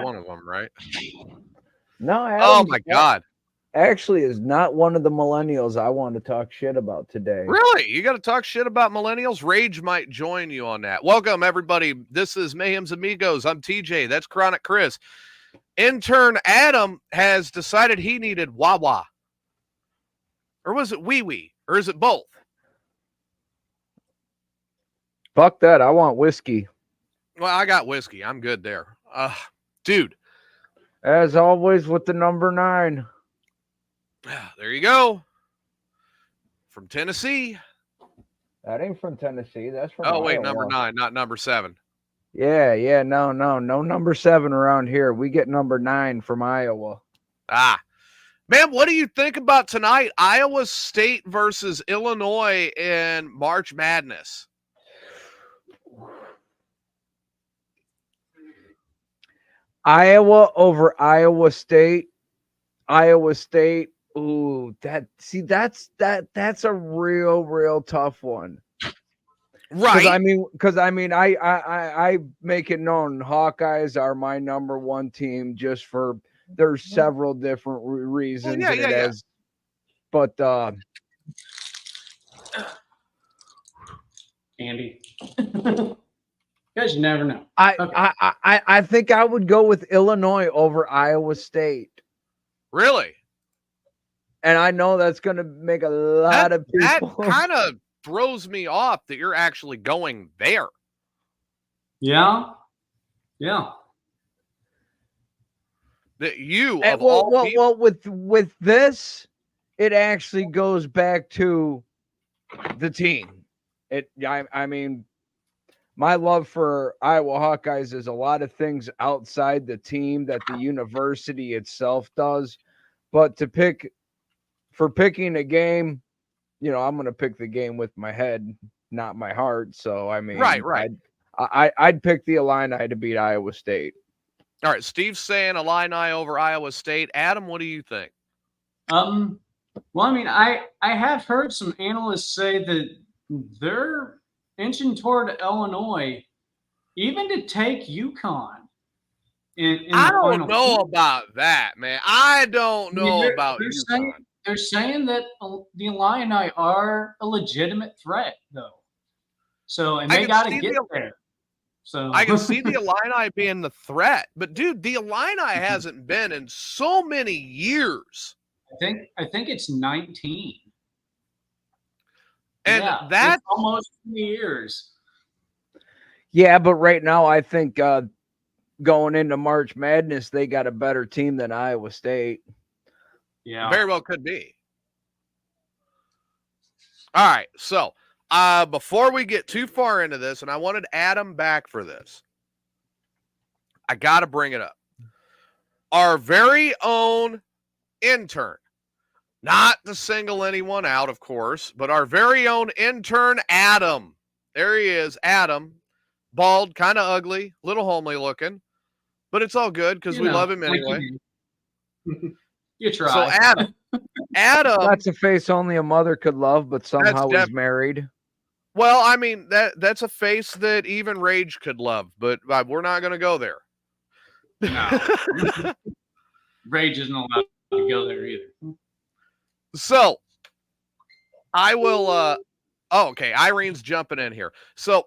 one of them, right? No, Adam, oh my God. Actually is not one of the millennials I want to talk shit about today. Really? You got to talk shit about millennials? Rage might join you on that. Welcome, everybody. This is Mayhem's Amigos. I'm TJ. That's Chronic Chris. Intern Adam has decided he needed Wawa. Or was it Wee Wee? Or is it both? Fuck that. I want whiskey. Well, I got whiskey. I'm good there. Dude. As always with the number 9. There you go. From Tennessee. That ain't from Tennessee. That's from Oh, wait, Iowa. number 9, not number 7. Yeah. No number 7 around here. We get number 9 from Iowa. Man, what do you think about tonight? Iowa State versus Illinois in March Madness. Iowa over Iowa State. Iowa State. Ooh, that's a real tough one. Right. Because I make it known Hawkeyes are my number 1 team just for there's several different reasons. Well, yeah. But Andy. Guys, you never know. I think I would go with Illinois over Iowa State. Really? And I know that's going to make a lot of people. That kind of throws me off that you're actually going there. Yeah. That you and, of all people. Well, with this, it actually goes back to the team. I mean, my love for Iowa Hawkeyes is a lot of things outside the team that the university itself does. But for picking a game, I'm going to pick the game with my head, not my heart. So, I mean, right. I'd pick the Illini to beat Iowa State. All right. Steve's saying Illini over Iowa State. Adam, what do you think? Well, I mean, I have heard some analysts say that they're inching toward Illinois, even to take UConn. I don't know about that, man. I don't know about UConn. They're saying that the Illini are a legitimate threat, though. So, and they got to get there. So I can see the Illini being the threat, but dude, the Illini hasn't been in so many years. I think it's 19. And that's almost 20 years. Yeah, but right now I think going into March Madness, they got a better team than Iowa State. Yeah. Very well could be. All right. So before we get too far into this, and I wanted Adam back for this, I got to bring it up. Our very own intern, not to single anyone out, of course, but our very own intern, Adam. There he is, Adam. Bald, kind of ugly, little homely looking, but it's all good because we love him anyway. You try. So Adam. That's a face only a mother could love, but somehow is married. Well, I mean, that's a face that even Rage could love, but we're not going to go there. No. Rage isn't allowed to go there either. So I will okay, Irene's jumping in here. So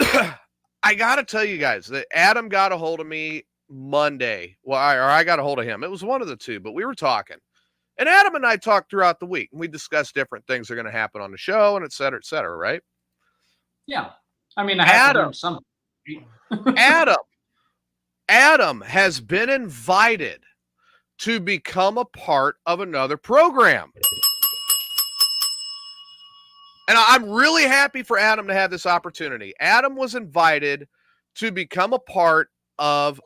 I got to tell you guys that Adam got a hold of me Monday. Well, I got a hold of him. It was one of the two, but we were talking. And Adam and I talked throughout the week, and we discussed different things that are going to happen on the show and et cetera, right? Yeah. I mean, I have to learn something. Adam has been invited to become a part of another program. And I'm really happy for Adam to have this opportunity. Adam was invited to become a part of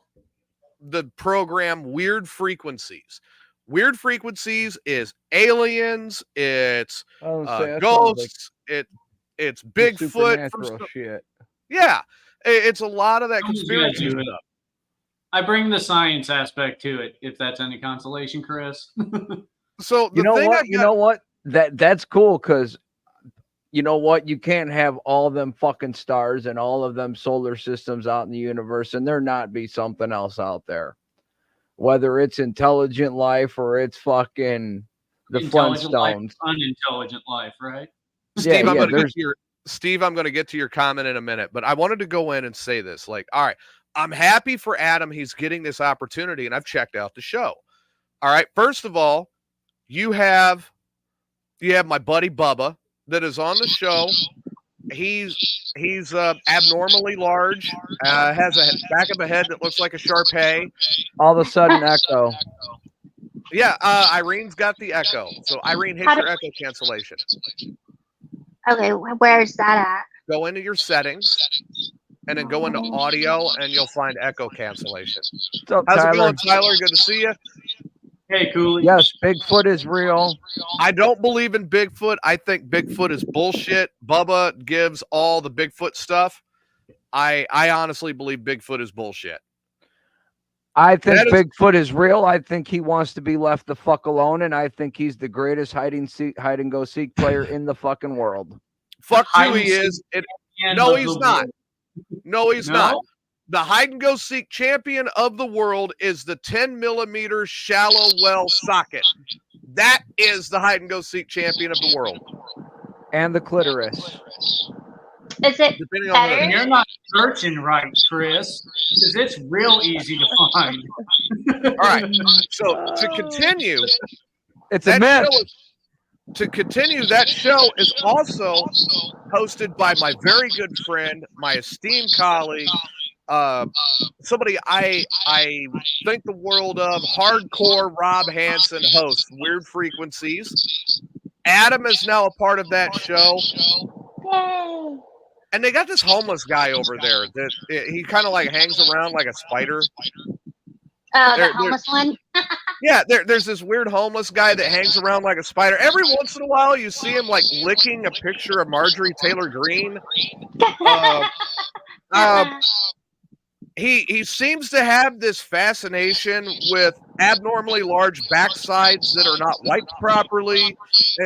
the program Weird Frequencies. Weird Frequencies is aliens, it's ghosts, it's Bigfoot. Shit. Yeah, it's a lot of that conspiracy stuff. I bring the science aspect to it, if that's any consolation, Chris. So you know what? That's cool because you know what? You can't have all them fucking stars and all of them solar systems out in the universe and there not be something else out there. Whether it's intelligent life or it's fucking the Intelligent life, Flintstones. unintelligent life, right? Steve, Yeah, I'm yeah, going to get to your Steve. I'm going to get to your comment in a minute, but I wanted to go in and say this. Like, all right, I'm happy for Adam. He's getting this opportunity, and I've checked out the show. All right, first of all, you have my buddy Bubba that is on the show. He's abnormally large, has a back of a head that looks like a Shar-Pei. all of a sudden Echo. Yeah, Irene's got the echo. So Irene, hit your echo cancellation. Okay, where's that at? Go into your settings and then go into audio and you'll find echo cancellation. What's up, How's Tyler? it going, Tyler? Good to see you. Hey, Cooley. Yes, Bigfoot is real. I don't believe in Bigfoot. I think Bigfoot is bullshit. Bubba gives all the Bigfoot stuff. I honestly believe Bigfoot is bullshit. I think Bigfoot is real. I think he wants to be left the fuck alone, and I think he's the greatest hide and go seek player in the fucking world. Fuck who he is. No, he's not. No, he's not. The hide and go seek champion of the world is the 10 millimeter shallow well socket. That is the hide and go seek champion of the world. And the clitoris. Is it Depending better? on You're not searching right, Chris, because it's real easy to find. All right. So to continue, It's a myth. That show is also hosted by my very good friend, my esteemed colleague, somebody I think the world of, hardcore Rob Hansen hosts Weird Frequencies. Adam is now a part of that show. Yay. And they got this homeless guy over there that he kind of like hangs around like a spider. Oh, the homeless one? Yeah, there's this weird homeless guy that hangs around like a spider. Every once in a while, you see him like licking a picture of Marjorie Taylor Greene. He seems to have this fascination with abnormally large backsides that are not wiped properly.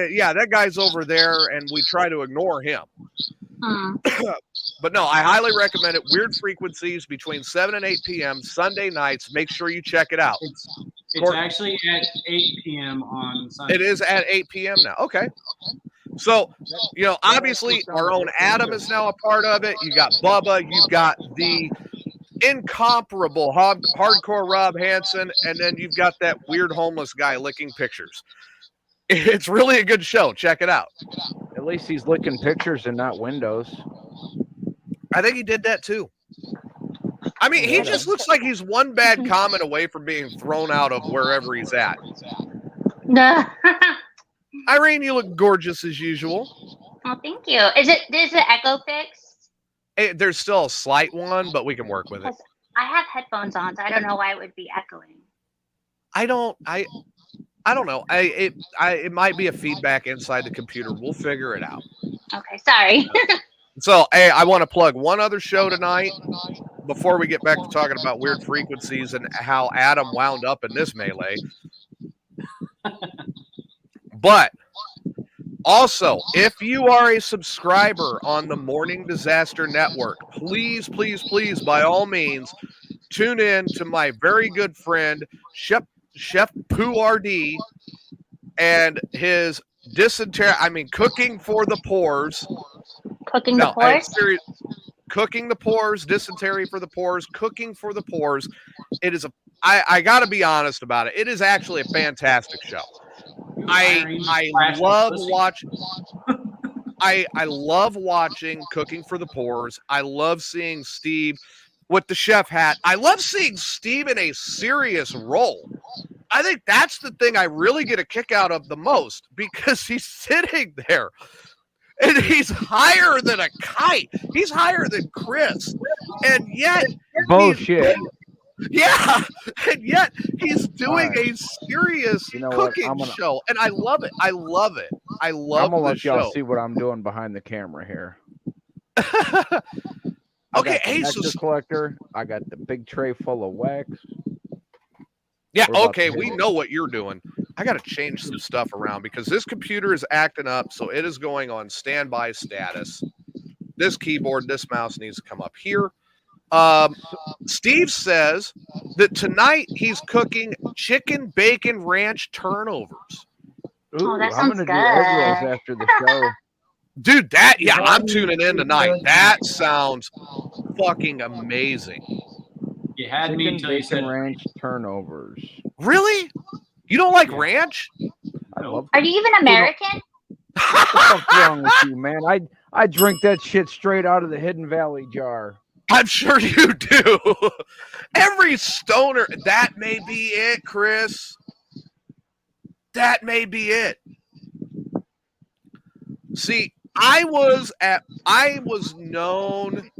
Yeah, that guy's over there, and we try to ignore him. But no, I highly recommend it. Weird Frequencies between 7 and 8 p.m. Sunday nights. Make sure you check it out. It's actually at 8 p.m. on Sunday. It is at 8 p.m. now. Okay. So, obviously our own Adam is now a part of it. You got Bubba. You've got the incomparable hardcore Rob Hansen. And then you've got that weird homeless guy licking pictures. It's really a good show. Check it out. At least he's licking pictures and not windows. I think he did that too. I mean, he just looks like he's one bad comment away from being thrown out of wherever he's at. No. Irene, you look gorgeous as usual. Oh, thank you. Is the echo fixed? There's still a slight one, but we can work with it. I have headphones on, so I don't know why it would be echoing. I don't know. It might be a feedback inside the computer. We'll figure it out. Okay, sorry. So, hey, I want to plug one other show tonight before we get back to talking about Weird Frequencies and how Adam wound up in this melee. But also, if you are a subscriber on the Morning Disaster Network, please, please, please, by all means, tune in to my very good friend, Chef Pouardi, and his Cooking for the Pores. Cooking the Pores? Cooking the Pores, Dysentery for the Pores, Cooking for the Pores. It is I got to be honest about it. It is actually a fantastic show. I love watching. I love watching Cooking for the Pores. I love seeing Steve with the chef hat. I love seeing Steve in a serious role. I think that's the thing I really get a kick out of the most, because he's sitting there and he's higher than a kite. He's higher than Chris. And yet bullshit. Yeah, and yet he's doing a serious cooking show, and I love it. I love it. I love. I'm gonna let y'all see what I'm doing behind the camera here. Okay, hey, so collector, I got the big tray full of wax. Yeah, okay, we know what you're doing. I got to change some stuff around because this computer is acting up, so it is going on standby status. This keyboard, this mouse needs to come up here. Steve says that tonight he's cooking chicken bacon ranch turnovers. Ooh, that I'm sounds gonna do egg rolls good. after the show. Dude, I'm tuning in tonight. That sounds fucking amazing. You had me Chicken until you bacon said ranch turnovers. Really? You don't like ranch? I love. Are you even American? What the fuck's wrong with you, man? I drink that shit straight out of the Hidden Valley jar. I'm sure you do. Every stoner, that may be it, Chris. That may be it. See, I was known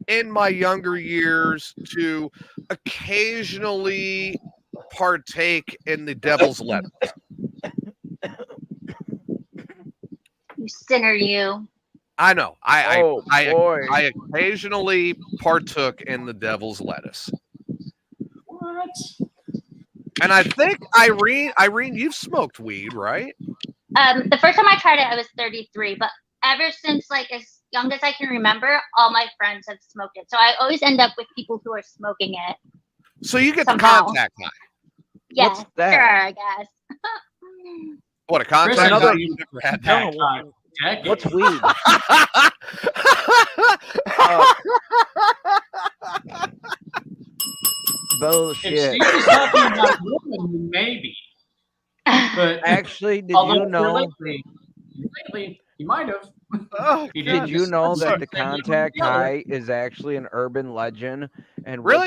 in my younger years to occasionally partake in the devil's lettuce. You sinner, you. I know. Boy. I occasionally partook in the devil's lettuce. what? And I think Irene, you've smoked weed, right? The first time I tried it, I was 33, but ever since like as young as I can remember, all my friends have smoked it. So I always end up with people who are smoking it. So you get Somehow. the contact high. Yeah, What's that? sure, I guess. What, a Chris, contact I high? thought you You've never had that. that. Decades. What's weed? If Bullshit. Steve was talking about women, maybe. But Actually, did although you know? lately, he might have. Oh, He God. Did you know Sorry. that the contact high is actually an urban legend? And Really?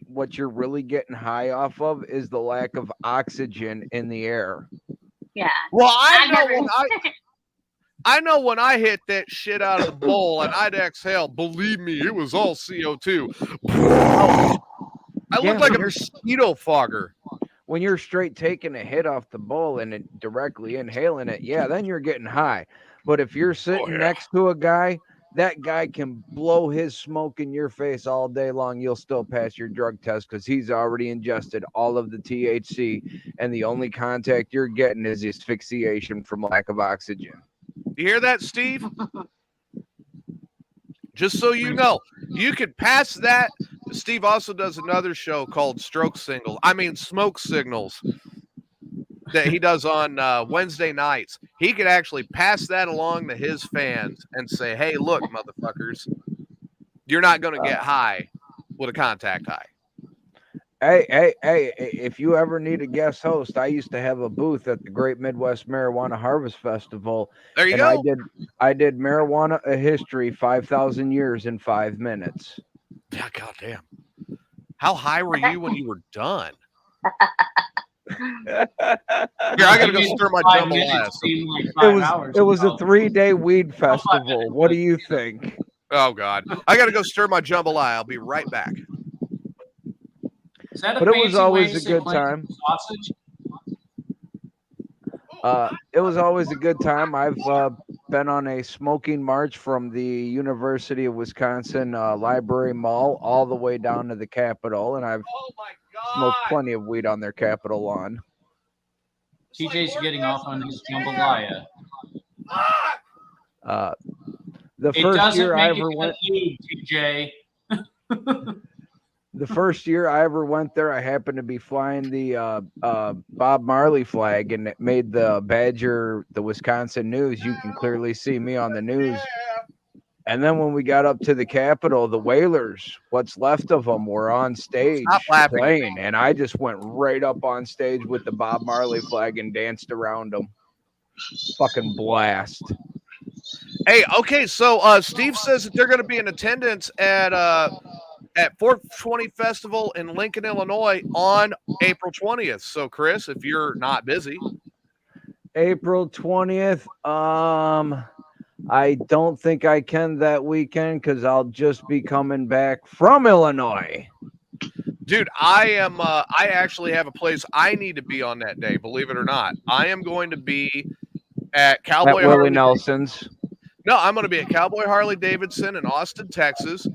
what you're really getting high off of is the lack of oxygen in the air. Yeah. Well, I I've know never- when I know when I hit that shit out of the bowl and I'd exhale, believe me, it was all CO2. I Yeah, looked like a when you're- mosquito fogger. When you're straight taking a hit off the bowl and it directly inhaling it, yeah, then you're getting high. But if you're sitting yeah. next to a guy, that guy can blow his smoke in your face all day long. You'll still pass your drug test because he's already ingested all of the THC, and the only contact you're getting is asphyxiation from lack of oxygen. You hear that, Steve? Just so you know, you could pass that. Steve also does another show called Smoke Signals that he does on Wednesday nights. He could actually pass that along to his fans and say, hey, look, motherfuckers, you're not going to get high with a contact high. Hey, if you ever need a guest host, I used to have a booth at the Great Midwest Marijuana Harvest Festival. There you And go. I did marijuana a history 5,000 years in 5 minutes. Yeah, goddamn. How high were you when you were done? Here, I gotta go stir my 5 jambalaya. minutes seemed like 5 hours. It was a Oh, 3-day weed festival. What do you think? Oh God, I gotta go stir my jambalaya. I'll be right back. is that a But it was fancy always way a to good say time. Sausage? It was always a good time. I've been on a smoking march from the University of Wisconsin Library Mall all the way down to the Capitol, and I've Oh my smoked plenty of weed on their Capitol lawn. TJ's getting off on his jambalaya. The It first doesn't year I make ever it went, you, TJ. the first year I ever went there, I happened to be flying the Bob Marley flag, and it made the Badger, the Wisconsin News. You can clearly see me on the news. And then when we got up to the Capitol, the Whalers, what's left of them, were on stage Stop laughing. playing, and I just went right up on stage with the Bob Marley flag and danced around them. Fucking blast. Hey, okay, so Steve says that they're going to be in attendance at 420 Festival in Lincoln, Illinois on April 20th. So, Chris, if you're not busy. April 20th. I don't think I can that weekend because I'll just be coming back from Illinois. Dude, I actually have a place I need to be on that day, believe it or not. I am going to be at Cowboy At Willie Harley. Nelson's. No, I'm going to be at Cowboy Harley Davidson in Austin, Texas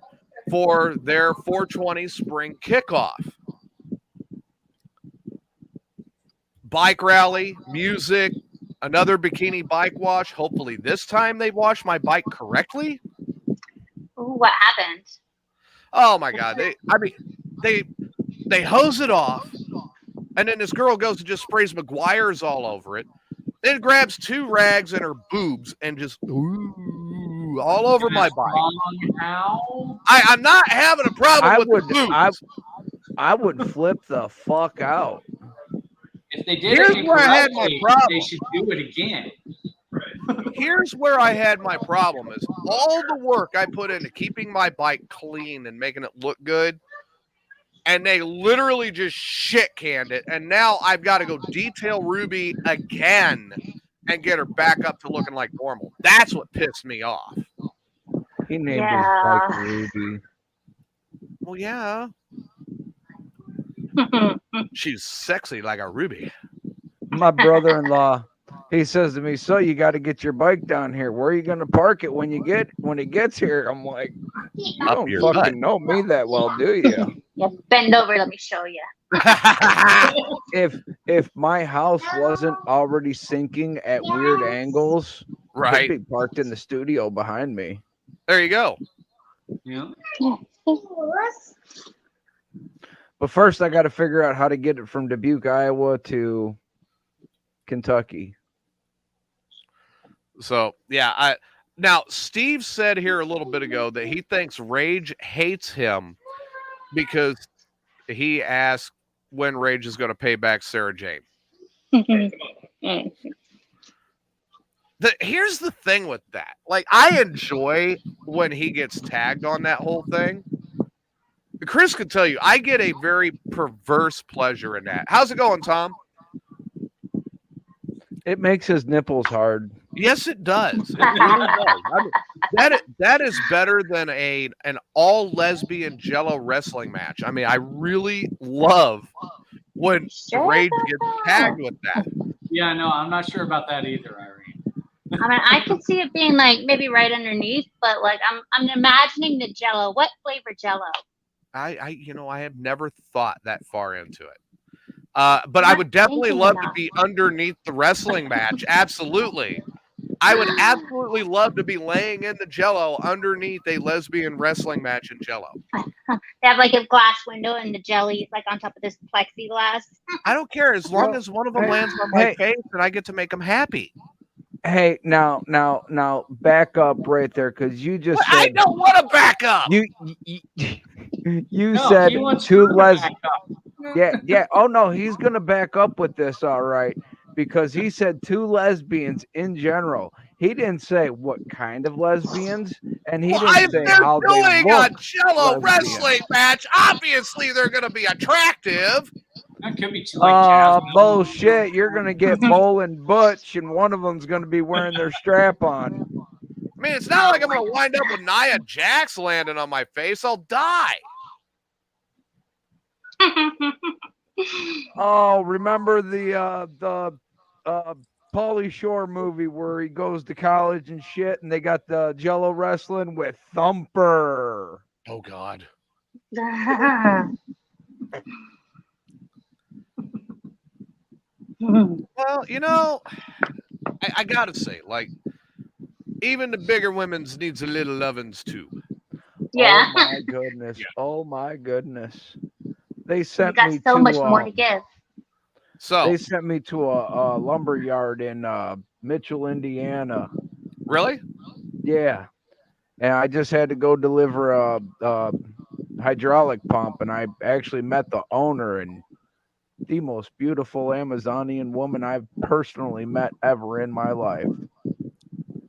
for their 420 spring kickoff. bike rally, music, another bikini bike wash. Hopefully this time they wash my bike correctly. Ooh, what happened? Oh my God. They hose it off, and then this girl goes and just sprays McGuire's all over it. Then grabs 2 rags and her boobs and just all over my bike. I'm not having a problem with the boobs. I would flip the fuck out. If they did Here's it where I had my incorrectly, problem. they should do it again. Here's where I had my problem is all the work I put into keeping my bike clean and making it look good. And they literally just shit canned it. And now I've got to go detail Ruby again and get her back up to looking like normal. That's what pissed me off. He named his bike Ruby. Well, yeah. She's sexy like a ruby. My brother-in-law, he says to me, "So you got to get your bike down here. Where are you going to park it when it gets here?" I'm like, "You Up don't your fucking butt. know me that well, do you?" Yeah, bend over. Let me show you. If my house wasn't already sinking at weird angles, Right. it'd be parked in the studio behind me. There you go. Yeah. But first, I got to figure out how to get it from Dubuque, Iowa to Kentucky. So, yeah, now Steve said here a little bit ago that he thinks Rage hates him because he asked when Rage is going to pay back Sarah Jane. Here's the thing with that. Like, I enjoy when he gets tagged on that whole thing. Chris could tell you, I get a very perverse pleasure in that. How's it going, Tom? It makes his nipples hard. Yes, it does. It really does. I mean, that is better than an all lesbian Jello wrestling match. I mean, I really love when Rage gets tagged with that. Yeah, no, I'm not sure about that either, Irene. I mean, I could see it being like maybe right underneath, but like I'm imagining the Jello. What flavor Jello? I have never thought that far into it. But I would definitely love to be underneath the wrestling match. Absolutely. I would absolutely love to be laying in the Jello underneath a lesbian wrestling match in Jello. They have like a glass window and the jelly like on top of this plexiglass. I don't care as long as one of them lands on my face and I get to make them happy. Hey, now, back up right there, because you just said I don't want to back up. You No, said he wants two to les. back up. Yeah. Oh no, he's gonna back up with this, all right, because he said 2 lesbians in general. He didn't say what kind of lesbians, and he didn't say how they doing a look. Jello lesbian. wrestling match. Obviously, they're going to be attractive. That could be too like Jasmine. Bullshit! You're gonna get Bull and Butch, and one of them's gonna be wearing their strap on. I mean, it's not like I'm going to wind up with Nia Jax landing on my face. I'll die. Oh, remember the Pauly Shore movie where he goes to college and shit, and they got the Jello wrestling with Thumper. Oh, God. Well, I got to say, like, even the bigger women's needs a little lovin's too. Yeah. Oh, my goodness. Oh, my goodness. They You sent got me so to, much more to give. So, they sent me to a lumber yard in Mitchell, Indiana. really? Yeah. And I just had to go deliver a hydraulic pump, and I actually met the owner, and the most beautiful Amazonian woman I've personally met ever in my life.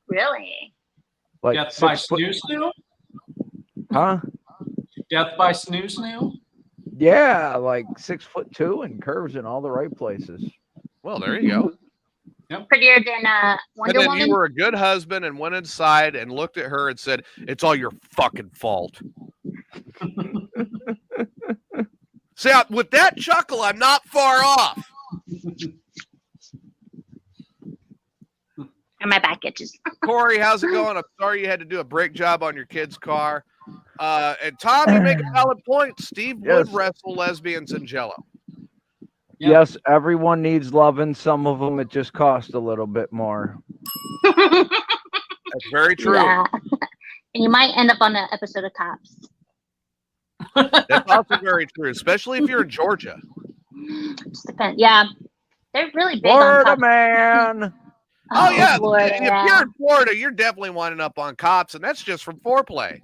Really? Like Death by 6 foot, Snoo? huh? Death by Snoo? Yeah, like 6'2" and curves in all the right places. Well, there you go. Prettier than And Wonder then Woman. you were a good husband and went inside and looked at her and said, "It's all your fucking fault." See, with that chuckle, I'm not far off. And my back itches. Corey, how's it going? I'm sorry you had to do a brake job on your kid's car. And Tom, you make a valid point. Steve would Yes. wrestle lesbians in Jello. Yeah. Yes, everyone needs loving. Some of them it just costs a little bit more. That's very true. Yeah. And you might end up on an episode of Cops. That's also very true, especially if you're in Georgia. Just depends. Yeah. They're really big on Florida Cops. man. Oh, yeah. Florida, If yeah. you're in Florida, you're definitely winding up on Cops, and that's just from foreplay.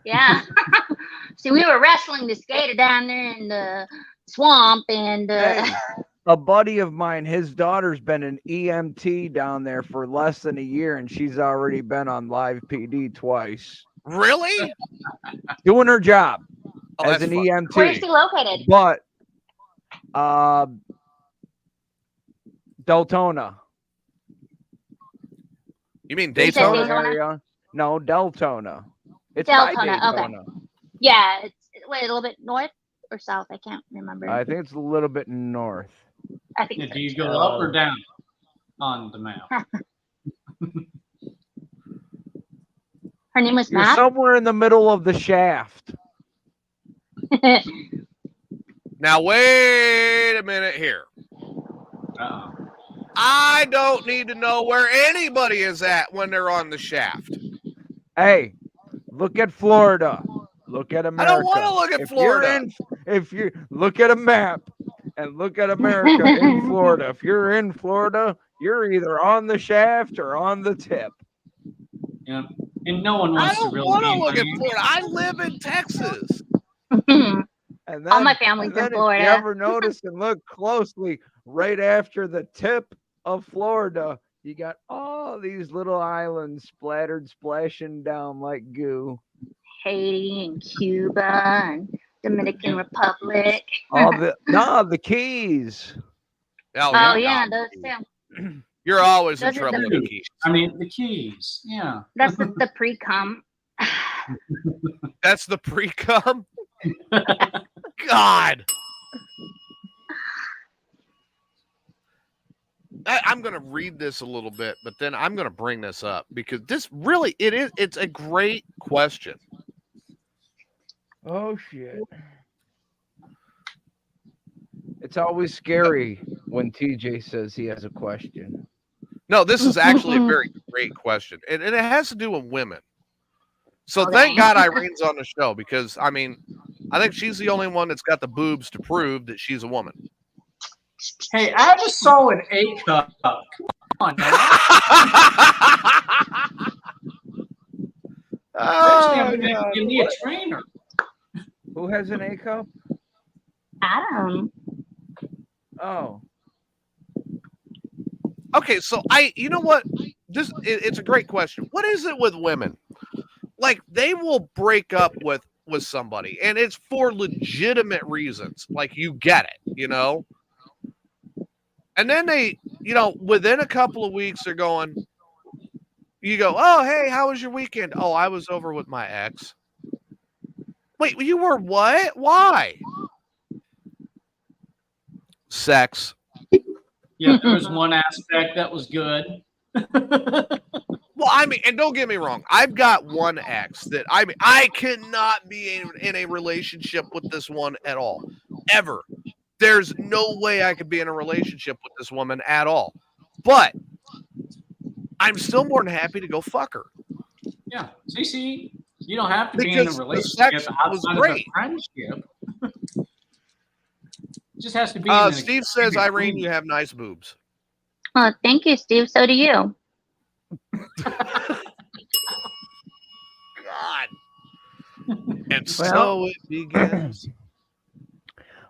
Yeah. See, we were wrestling the skater down there in the swamp, and Hey, a buddy of mine, his daughter's been an EMT down there for less than a year, and she's already been on live PD twice, Really? doing her job Oh, as that's an fun. where's EMT. he located? But Deltona. You mean You said Daytona? Daytona? Area. No, Deltona. It's by Deltona, okay. Daytona. Yeah, it's wait, a little bit north or south. I can't remember. I think it's a little bit north. I think Yeah, so. do you go up or down on the map? Her name was You're Matt. somewhere in the middle of the shaft. Now, wait a minute here. Uh-oh. I don't need to know where anybody is at when they're on the shaft. Hey, look at Florida. Look at I America. don't want to look at If Florida. if you look at a map and look at America in Florida, if you're in Florida, you're either on the shaft or on the tip. Yeah. And no one I wants to don't really want be to look at Miami. Florida. I live in Texas. And then, All my family's and then in Florida. If you ever notice and look closely, right after the tip of Florida, you got all these little islands splattered, splashing down like goo. Haiti and Cuba and Dominican Republic. All the Keys. Oh yeah, those too. You're always in Those are trouble the- with the Keys. I mean, the Keys. Yeah. That's the pre-cum. That's the pre-cum? God. I'm going to read this a little bit, but then I'm going to bring this up because this really, it's a great question. Oh shit. It's always scary when TJ says he has a question. No, this is actually a very great question, and it has to do with women. So Okay. thank God Irene's on the show because, I mean, I think she's the only one that's got the boobs to prove that she's a woman. Hey, I have a solid A cup. Come on, now. Eventually, I'm gonna need a trainer. Who has an A cup? Adam. Oh. Okay, so you know what? It's a great question. What is it with women? Like they will break up with somebody, and it's for legitimate reasons. Like you get it, you know. And then they, you know, within a couple of weeks, they're going. You go, oh hey, how was your weekend? Oh, I was over with my ex. Wait, you were what? Why? Sex. Yeah, there was one aspect that was good. Well, I mean, and don't get me wrong, I've got one ex that I cannot be in a relationship with this one at all, ever. There's no way I could be in a relationship with this woman at all. But I'm still more than happy to go fuck her. Yeah, see, you don't have to be in Because a the relationship sex was outside of a great. friendship. It just has to be. in Steve says, Irene, you have nice boobs. Oh, thank you, Steve. So do you. God. And so Well- it begins.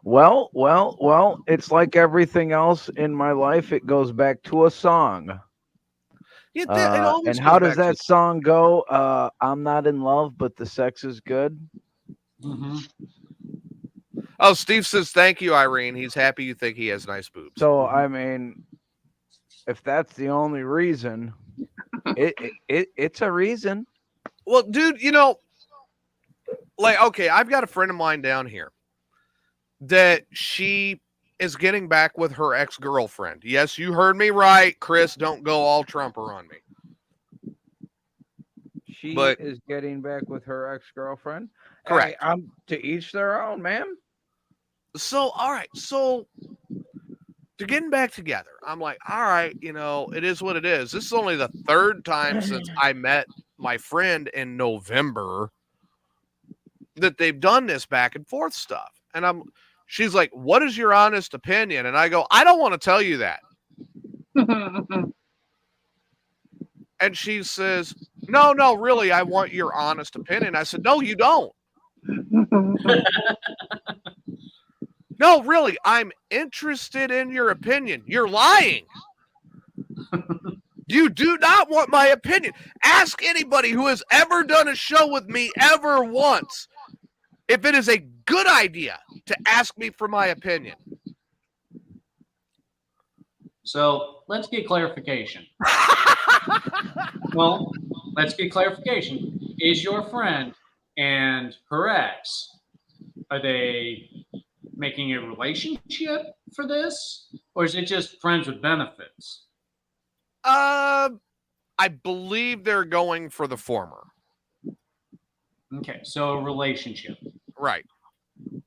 Well, it's like everything else in my life. It goes back to a song. It always And goes how does back that to- song go? I'm not in love, but the sex is good. Mm-hmm. Oh, Steve says, thank you, Irene. He's happy you think he has nice boobs. So I mean, if that's the only reason, it's a reason. Well, dude, you know, like, okay, I've got a friend of mine down here that she is getting back with her ex-girlfriend. Yes, you heard me right, Chris. Don't go all Trumper on me. She But- is getting back with her ex-girlfriend. Correct. Hey, to each their own, man. So, all right. So, they're getting back together. I'm like, all right, you know, it is what it is. This is only the third time since I met my friend in November that they've done this back and forth stuff. And she's like, what is your honest opinion? And I go, I don't want to tell you that. And she says, no, really, I want your honest opinion. I said, no, you don't. No, really, I'm interested in your opinion. You're lying. You do not want my opinion. Ask anybody who has ever done a show with me ever once if it is a good idea to ask me for my opinion. So let's get clarification. Well, let's get clarification. Is your friend and her ex, are they making a relationship for this? Or is it just friends with benefits? I believe they're going for the former. Okay, so a relationship. Right.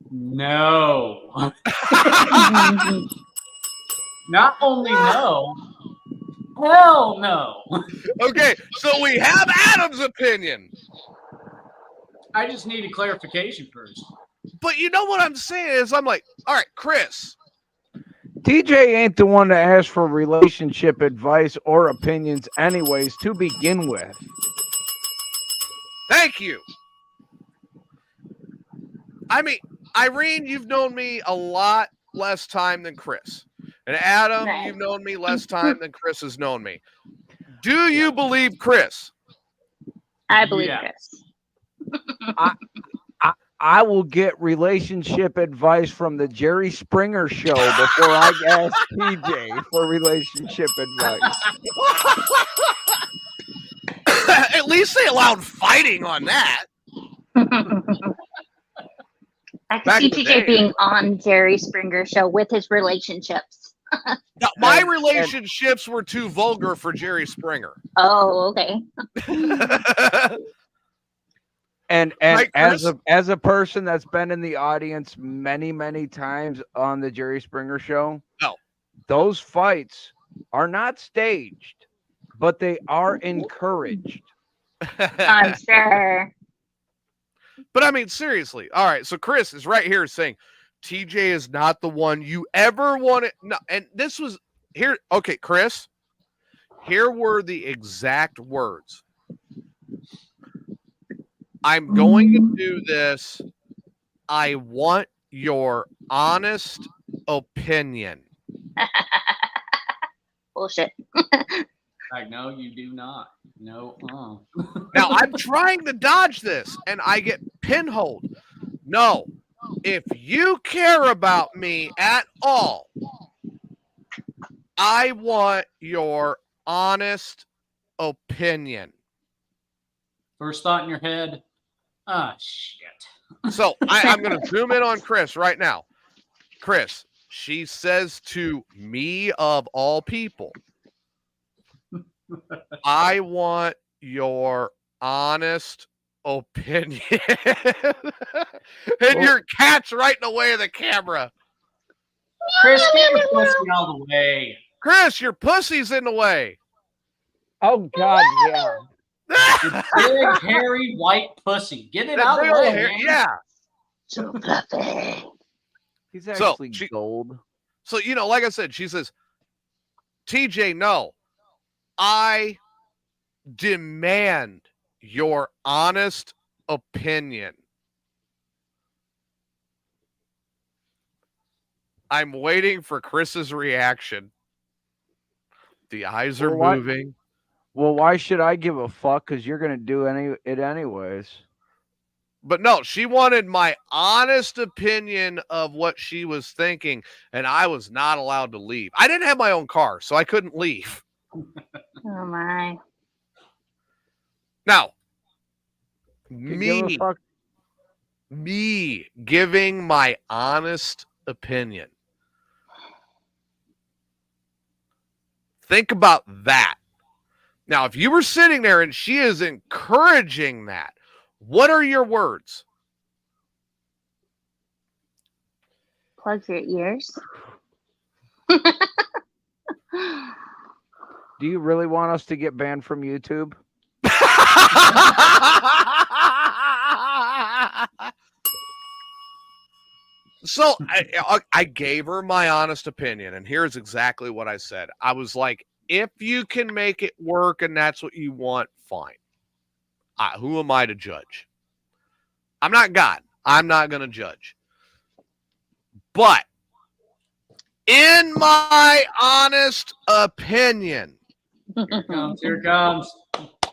No. Not only no, hell no. Okay, so we have Adam's opinion. I just need a clarification first. But you know what I'm saying is I'm like, all right, Chris. TJ ain't the one to ask for relationship advice or opinions anyways to begin with. Thank you. I mean, Irene, you've known me a lot less time than Chris. And Adam, Right. you've known me less time than Chris has known me. Do you believe Chris? I believe Yeah. Chris. I will get relationship advice from the Jerry Springer show before I ask TJ for relationship advice. At least they allowed fighting on that. I could Back see in the TJ day. being on Jerry Springer show with his relationships. Now, my And- relationships were too vulgar for Jerry Springer. Oh, okay. And Right, as Chris? a person that's been in the audience many times on the Jerry Springer show, No. those fights are not staged, but they are encouraged. I'm sure. But I mean, seriously. All right. So Chris is right here saying TJ is not the one you ever wanted. No, and this was here. Okay, Chris, here were the exact words. I'm going to do this. I want your honest opinion. Bullshit. Like, no, you do not. No. Now I'm trying to dodge this and I get pinholed. No, if you care about me at all, I want your honest opinion. First thought in your head, shit. So I'm going to zoom in on Chris right now. Chris, she says to me of all people, I want your honest opinion. And your cat's right in the way of the camera. Chris, get your pussy out of the way. Chris, your pussy's in the way. Oh God, yeah. Big, hairy, white pussy. Get it out of the Real way, hair- man. Yeah. So fluffy. He's So, actually gold. So, you know, like I said, she says, TJ, no, I demand your honest opinion. I'm waiting for Chris's reaction. The eyes are Well, why- moving. Well, why should I give a fuck? Because you're gonna do it anyways. But no, she wanted my honest opinion of what she was thinking, and I was not allowed to leave. I didn't have my own car, so I couldn't leave. Oh my. Now, Could give a me fuck. giving my honest opinion. Think about that. Now, if you were sitting there and she is encouraging that, what are your words? Plug your ears. Do you really want us to get banned from YouTube? So I gave her my honest opinion, and here's exactly what I said. I was like, if you can make it work and that's what you want, fine. Who am I to judge? I'm not God. I'm not going to judge. But in my honest opinion, Here it comes. Here it comes.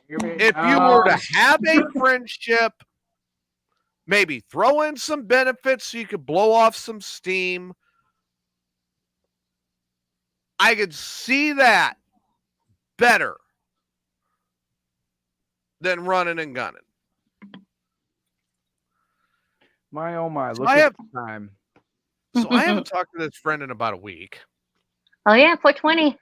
if you were to have a friendship, maybe throw in some benefits so you could blow off some steam, I could see that better than running and gunning. My oh my, So look I at have- the time. So I haven't talked to this friend in about a week. Oh yeah, 420.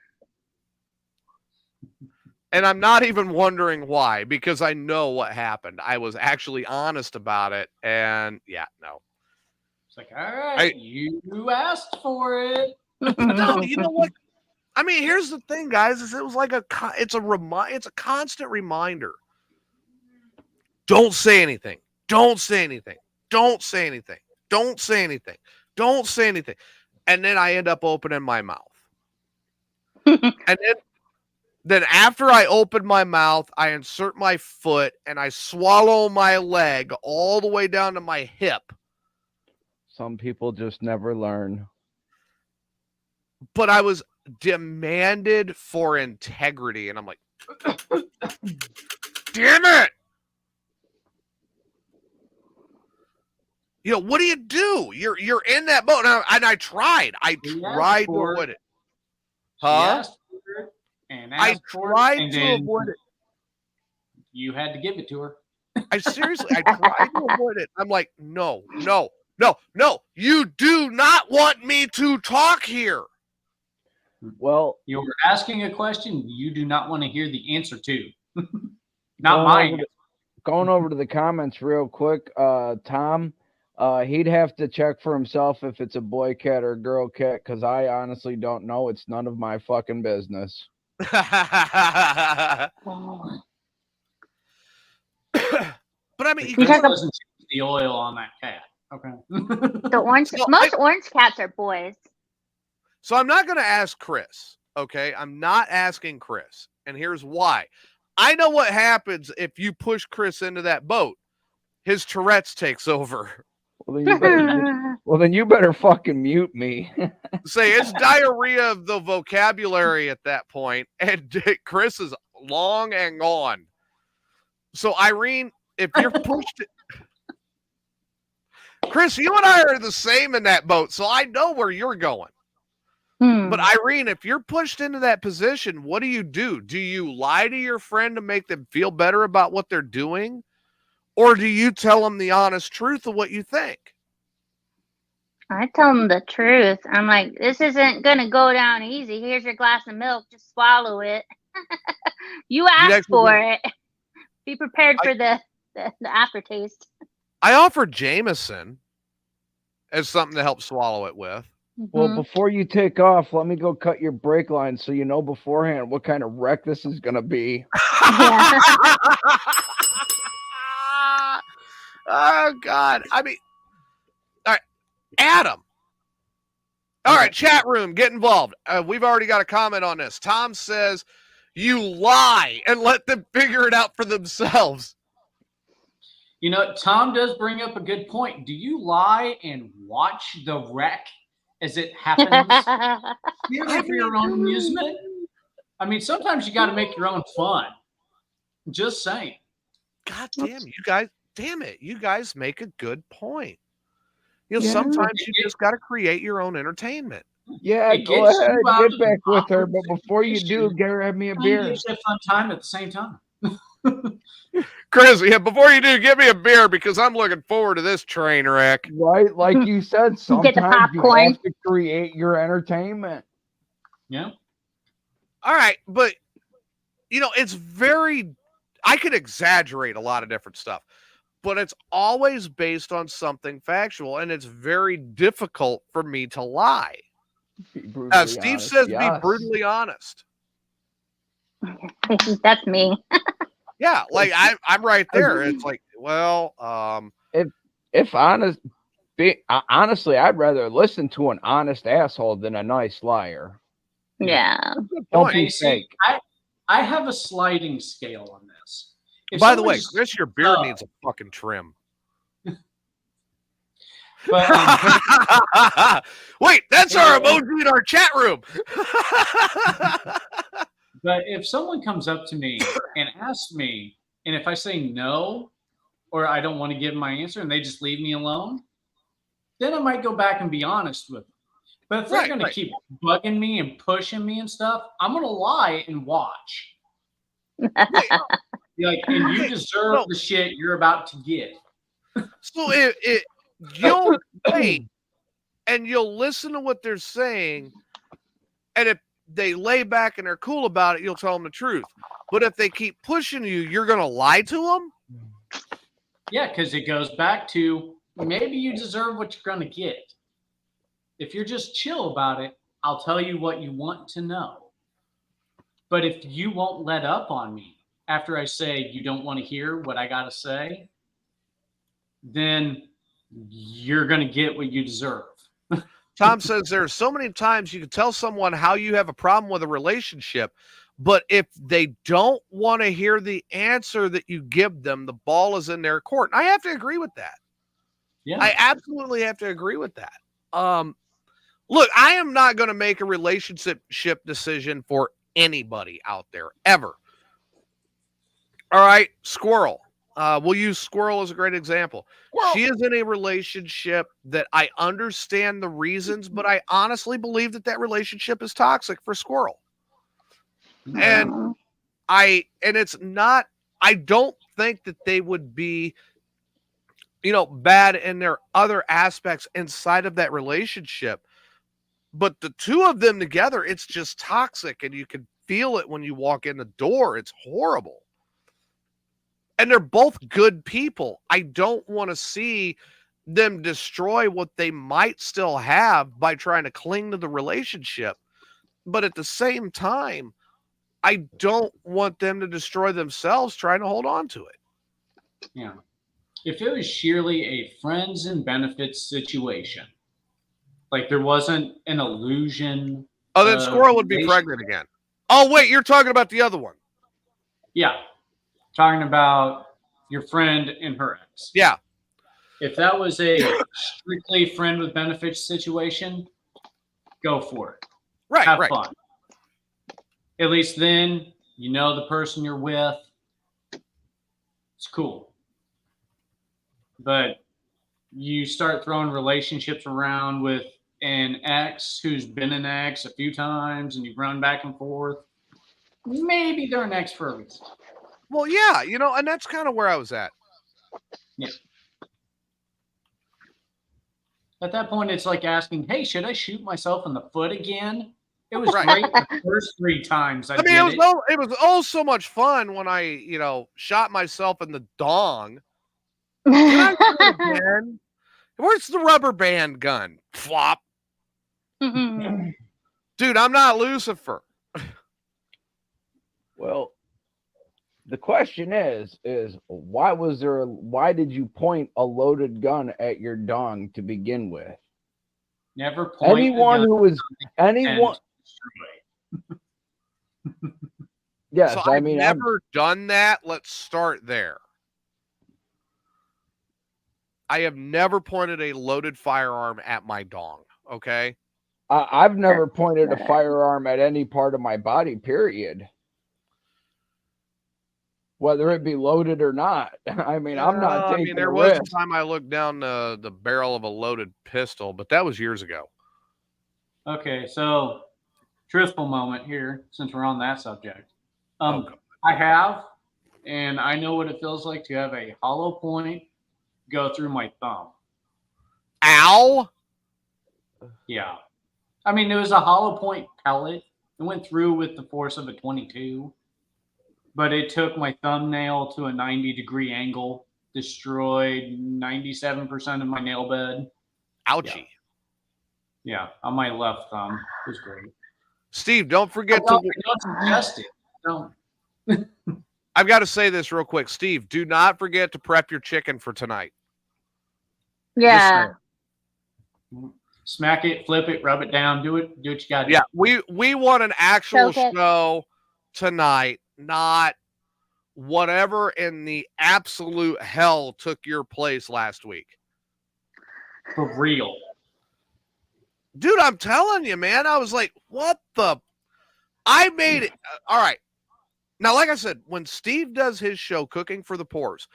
And I'm not even wondering why, because I know what happened. I was actually honest about it. And yeah, no. It's like, all right, you asked for it. No, you know what? I mean, here's the thing, guys, is it was like it's a constant reminder. Don't say anything. Don't say anything. Don't say anything. Don't say anything. Don't say anything. And then I end up opening my mouth. And then after I open my mouth, I insert my foot and I swallow my leg all the way down to my hip. Some people just never learn. But I was demanded for integrity. And I'm like, damn it. You know, what do you do? You're in that boat. And I tried. I tried to avoid it. Huh? I tried to avoid it. You had to give it to her. I seriously, I tried to avoid it. I'm like, no. You do not want me to talk here. Well, You're asking a question you do not want to hear the answer to. Not mine. Going over to the comments real quick, Tom, he'd have to check for himself if it's a boy cat or a girl cat, because I honestly don't know. It's none of my fucking business. But I mean, Chris doesn't change the oil on that cat. Okay. The orange, most orange cats are boys. So I'm not going to ask Chris. Okay, I'm not asking Chris, and here's why. I know what happens if you push Chris into that boat. His Tourette's takes over. Well, then you better fucking mute me. Say it's diarrhea of the vocabulary at that point, and Chris is long and gone. So Irene, if you're pushed, Chris, you and I are the same in that boat, so I know where you're going. But Irene, if you're pushed into that position, what do? Do you lie to your friend to make them feel better about what they're doing? Or do you tell them the honest truth of what you think? I tell them the truth. I'm like, this isn't going to go down easy. Here's your glass of milk. Just swallow it. You asked for it. Be prepared for the aftertaste. I offered Jameson as something to help swallow it with. Well, before you take off, let me go cut your brake line so you know beforehand what kind of wreck this is going to be. Oh, God. I mean, all right, Adam. All right, chat room, get involved. We've already got a comment on this. Tom says, you lie and let them figure it out for themselves. You know, Tom does bring up a good point. Do you lie and watch the wreck as it happens? Purely for your own amusement? I mean, sometimes you got to make your own fun. Just saying. God damn, you guys. Damn it, you guys make a good point. You know, sometimes you just got to create your own entertainment. Yeah, go ahead, get back with her, but before you do, grab me a beer. It's a fun time at the same time. Chris, yeah, before you do, give me a beer because I'm looking forward to this train wreck. Right, like you said, sometimes Get the popcorn. you have to create your entertainment. Yeah. All right, but, you know, I could exaggerate a lot of different stuff. But it's always based on something factual, and it's very difficult for me to lie. Be brutally Steve honest. says Yes. be brutally honest. That's me. Yeah, like I'm right there. It's like, well, If honestly, I'd rather listen to an honest asshole than a nice liar. Yeah. good Don't point. be Hey, see, fake. I have a sliding scale on this. If By the way, someone's- Chris, your beard needs a fucking trim. but Wait, that's our emoji in our chat room. But if someone comes up to me and asks me, and if I say no, or I don't want to give my answer and they just leave me alone, then I might go back and be honest with them. But if they're going to keep bugging me and pushing me and stuff, I'm going to lie and watch. Like, and you deserve the shit you're about to get. So you'll wait and you'll listen to what they're saying, and if they lay back and they're cool about it, you'll tell them the truth. But if they keep pushing you, you're going to lie to them? Yeah, because it goes back to maybe you deserve what you're going to get. If you're just chill about it, I'll tell you what you want to know. But if you won't let up on me after I say you don't want to hear what I got to say, then you're going to get what you deserve. Tom says there's so many times you can tell someone how you have a problem with a relationship, but if they don't want to hear the answer that you give them, the ball is in their court. And I have to agree with that. Yeah. I absolutely have to agree with that. Look, I am not going to make a relationship decision for anybody out there ever. All right, Squirrel. We'll use Squirrel as a great example. Squirrel. She is in a relationship that I understand the reasons, but I honestly believe that relationship is toxic for Squirrel. And it's not, I don't think that they would be, bad in their other aspects inside of that relationship. But the two of them together, it's just toxic, and you can feel it when you walk in the door. It's horrible. And they're both good people. I don't want to see them destroy what they might still have by trying to cling to the relationship. But at the same time, I don't want them to destroy themselves trying to hold on to it. Yeah. If it was sheerly a friends and benefits situation, like there wasn't an illusion. Oh, then Squirrel would be pregnant again. Oh, wait, you're talking about the other one. Yeah. Talking about your friend and her ex. Yeah. If that was a strictly friend with benefits situation, go for it. Right. Have fun. At least then you know the person you're with. It's cool. But you start throwing relationships around with an ex who's been an ex a few times and you've run back and forth. Maybe they're an ex for a reason. Well, yeah, and that's kind of where I was at. Yeah. At that point, it's like asking, hey, should I shoot myself in the foot again? It was great the first 3 times I did it. It was so much fun when I, shot myself in the dong. Can I do it again? Where's the rubber band gun? Flop. Dude, I'm not Lucifer. Well, the question is why did you point a loaded gun at your dong to begin with? Never point anyone who was anyone. Yes, so I've never done that. Let's start there. I have never pointed a loaded firearm at my dong. Okay. I've never pointed a firearm at any part of my body, period. Whether it be loaded or not. I mean, I'm not taking there was a time I looked down the barrel of a loaded pistol, but that was years ago. Okay, so truthful moment here, since we're on that subject. I have, and I know what it feels like to have a hollow point go through my thumb. Ow! Yeah. I mean, it was a hollow point pellet. It went through with the force of a 22. But it took my thumbnail to a 90-degree angle, destroyed 97% of my nail bed. Ouchie. Yeah, on my left thumb. It was great. Steve, don't forget Don't to. suggest it. Don't. I've got to say this real quick. Steve, do not forget to prep your chicken for tonight. Yeah. Smack it, flip it, rub it down, do what you got to do. Yeah, we want an actual Okay. show tonight, not whatever in the absolute hell took your place last week. For real. Dude, I'm telling you, man. I was like, what the? I made it. All right. Now, like I said, when Steve does his show, Cooking for the Poors,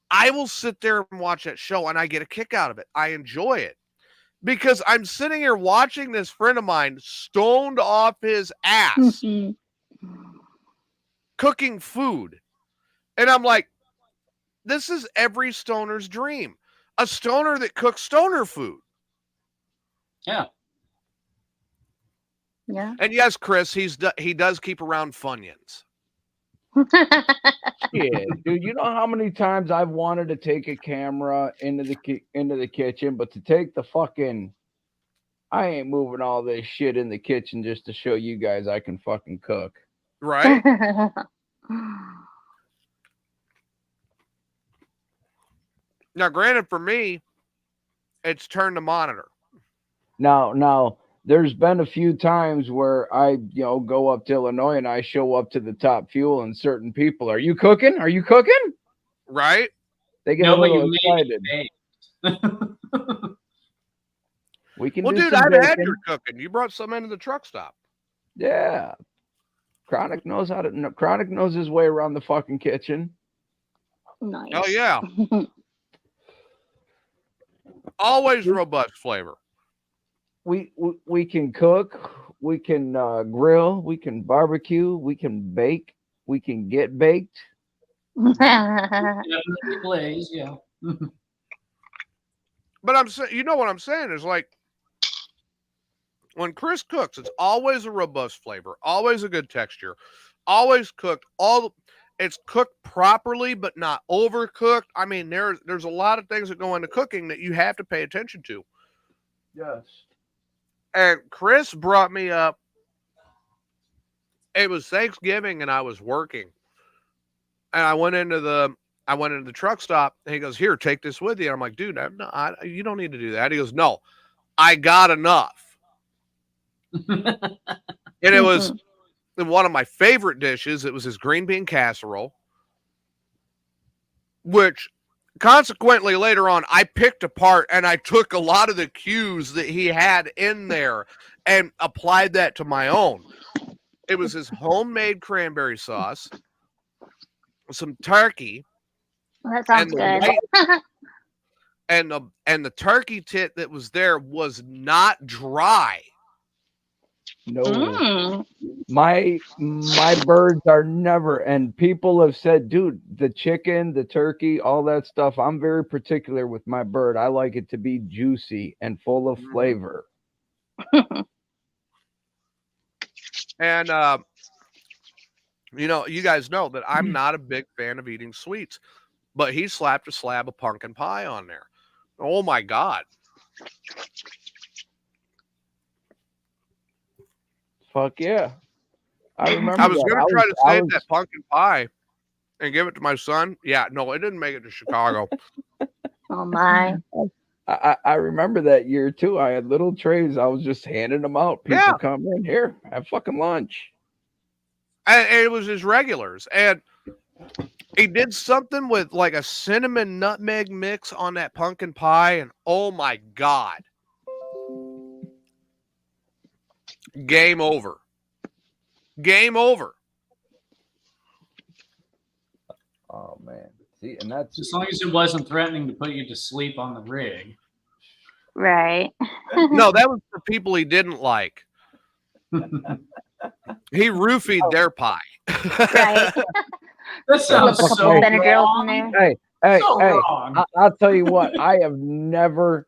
I will sit there and watch that show, and I get a kick out of it. I enjoy it. Because I'm sitting here watching this friend of mine stoned off his ass cooking food. And I'm like, this is every stoner's dream. A stoner that cooks stoner food. Yeah. Yeah. And yes, Chris, he does keep around Funyuns. Yeah, dude, you know how many times I've wanted to take a camera into the kitchen, but to take the fucking, I ain't moving all this shit in the kitchen just to show you guys I can fucking cook. Right? Now, granted, for me, it's turn to monitor. Now, there's been a few times where I, go up to Illinois and I show up to the Top Fuel and certain people, are you cooking? Are you cooking? Right? They get No, a but little you made excited. it. We can Well, do dude, some I've had baking. your cooking. You brought some into the truck stop. Yeah. Chronic knows his way around the fucking kitchen. Nice. Oh, yeah. Always robust flavor. We can cook, we can grill, we can barbecue, we can bake, we can get baked. Definitely glaze, yeah. But I'm saying, you know what I'm saying is like when Chris cooks, it's always a robust flavor, always a good texture, always cooked. It's cooked properly, but not overcooked. I mean, there's a lot of things that go into cooking that you have to pay attention to. Yes. And Chris brought me up. It was Thanksgiving, and I was working, and I went into the truck stop, and he goes, "Here, take this with you." And I'm like, "Dude, you don't need to do that." He goes, "No, I got enough." And it was one of my favorite dishes. It was his green bean casserole, which consequently later on I picked apart and I took a lot of the cues that he had in there and applied that to my own. It was his homemade cranberry sauce, some turkey. That sounds good. And the turkey tit that was there was not dry. No. My birds are never, and people have said, dude, the chicken, the turkey, all that stuff, I'm very particular with my bird. I like it to be juicy and full of flavor. And you guys know that I'm not a big fan of eating sweets, but he slapped a slab of pumpkin pie on there. Oh my God. Fuck yeah. I remember I was going to try to save was- that pumpkin pie and give it to my son. Yeah, no, it didn't make it to Chicago. Oh my. I remember that year too. I had little trays. I was just handing them out. People Yeah. come in here, have fucking lunch. And it was his regulars. And he did something with like a cinnamon nutmeg mix on that pumpkin pie. And oh my God. Game over. Game over. Oh man. See, and that's As long as it wasn't threatening to put you to sleep on the rig. Right. No, that was for people he didn't like. He roofied their pie. Right. That sounds A couple so of Benadryls in wrong. there. hey, So wrong. I'll tell you what, I have never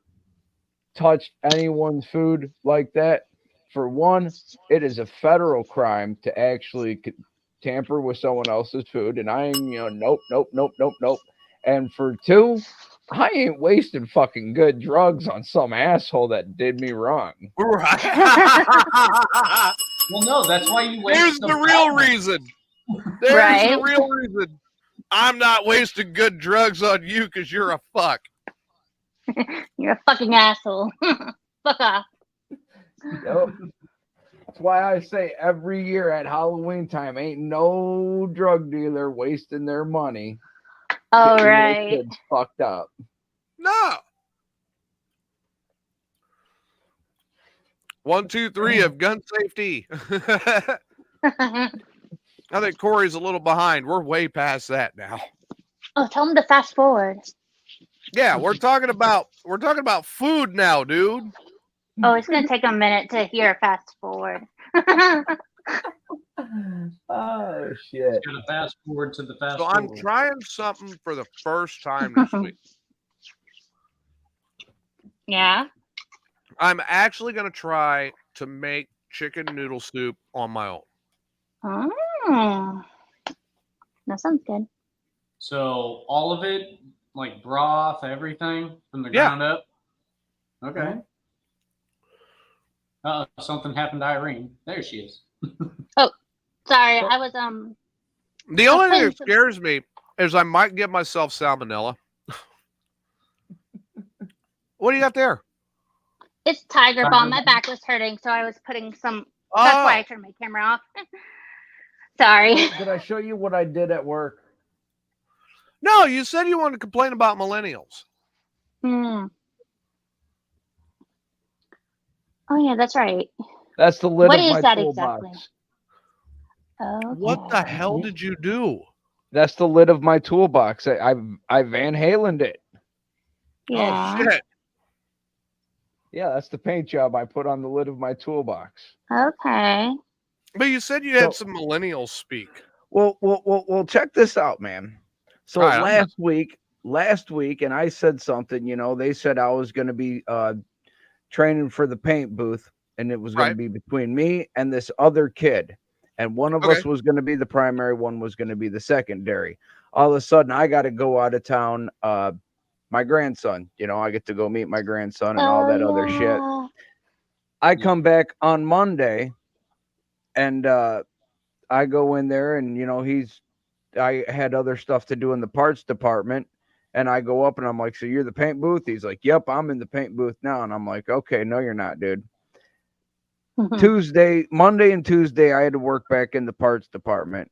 touched anyone's food like that. For one, it is a federal crime to actually tamper with someone else's food, and I'm, nope. And for two, I ain't wasting fucking good drugs on some asshole that did me wrong. Right. Well, no, that's why you waste There's the real reason. There's Right. the real reason. I'm not wasting good drugs on you because you're a fuck. You're a fucking asshole. Fuck off. Yep. That's why I say every year at Halloween time, ain't no drug dealer wasting their money. All getting their right. kids fucked up. No. 1, 2, 3 of gun safety. I think Corey's a little behind. We're way past that now. Oh, tell him to fast forward. Yeah, we're talking about food now, dude. Oh, it's gonna take a minute to hear a fast forward. Oh shit. Got to fast forward to the fast So forward. I'm trying something for the first time this week. Yeah. I'm actually going to try to make chicken noodle soup on my own. Oh, that sounds good. So all of it, like broth, everything from the Yeah. ground up. Okay. Something happened to Irene. There she is. Sorry, I was The only thing that putting some- scares me is I might give myself salmonella. What do you got there? It's tiger Tiger balm. My balm? back was hurting, so I was putting some. That's why I Oh, turned my camera off. Sorry. Did I show you what I did at work? no, you said you wanted to complain about millennials. Hmm. Oh yeah, that's right. That's the lid What of is my that toolbox. exactly? Oh. What the hell did you do? That's the lid of my toolbox. I Van Halen'd it. Yeah. Oh, shit. Yeah, that's the paint job I put on the lid of my toolbox. Okay. But you said you had some millennials speak. Well, check this out, man. So All right, last week, and I said something, they said I was going to be training for the paint booth, and it was going Right. to be between me and this other kid. And one of Okay. us was going to be the primary, one was going to be the secondary. All of a sudden, I got to go out of town. My grandson, I get to go meet my grandson and all that other shit. yeah. I come back on Monday, and I go in there, and I had other stuff to do in the parts department, and I go up and I'm like, so you're the paint booth? He's like, yep, I'm in the paint booth now. And I'm like, okay, no, you're not, dude. Monday and Tuesday, I had to work back in the parts department.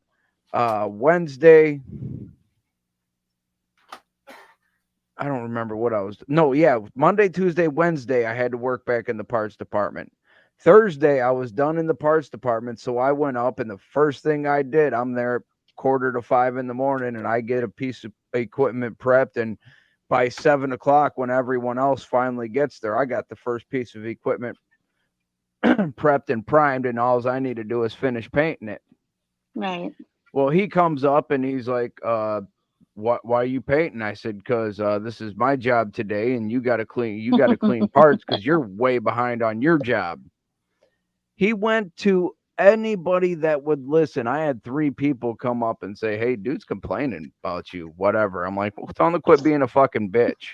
Wednesday, I don't remember what I was. No, yeah, Monday, Tuesday, Wednesday, I had to work back in the parts department. Thursday, I was done in the parts department, so I went up, and the first thing I did, I'm there 4:45 in the morning, and I get a piece of equipment prepped, and by 7:00, when everyone else finally gets there, I got the first piece of equipment prepped and primed, and all I need to do is finish painting it. Right. Well, he comes up and he's like, why are you painting? I said, because this is my job today, and you got to clean parts because you're way behind on your job. He went to anybody that would listen. I had 3 people come up and say, hey, dude's complaining about you, whatever. I'm like, well, tell him to quit being a fucking bitch.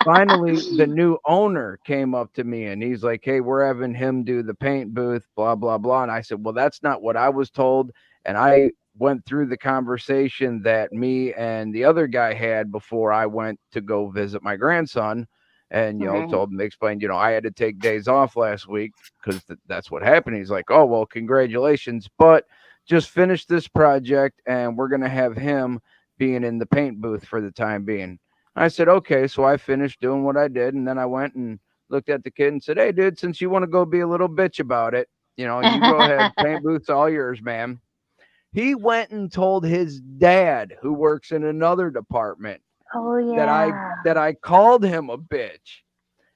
Finally, the new owner came up to me and he's like, hey, we're having him do the paint booth, blah, blah, blah. And I said, well, that's not what I was told. And I went through the conversation that me and the other guy had before I went to go visit my grandson. And, told him, explained, I had to take days off last week because that's what happened. He's like, oh, well, congratulations, but just finish this project and we're going to have him being in the paint booth for the time being. I said, okay. So I finished doing what I did. And then I went and looked at the kid and said, hey, dude, since you want to go be a little bitch about it, you go ahead, paint booth's all yours, man. He went and told his dad, who works in another department, Oh yeah. that I called him a bitch.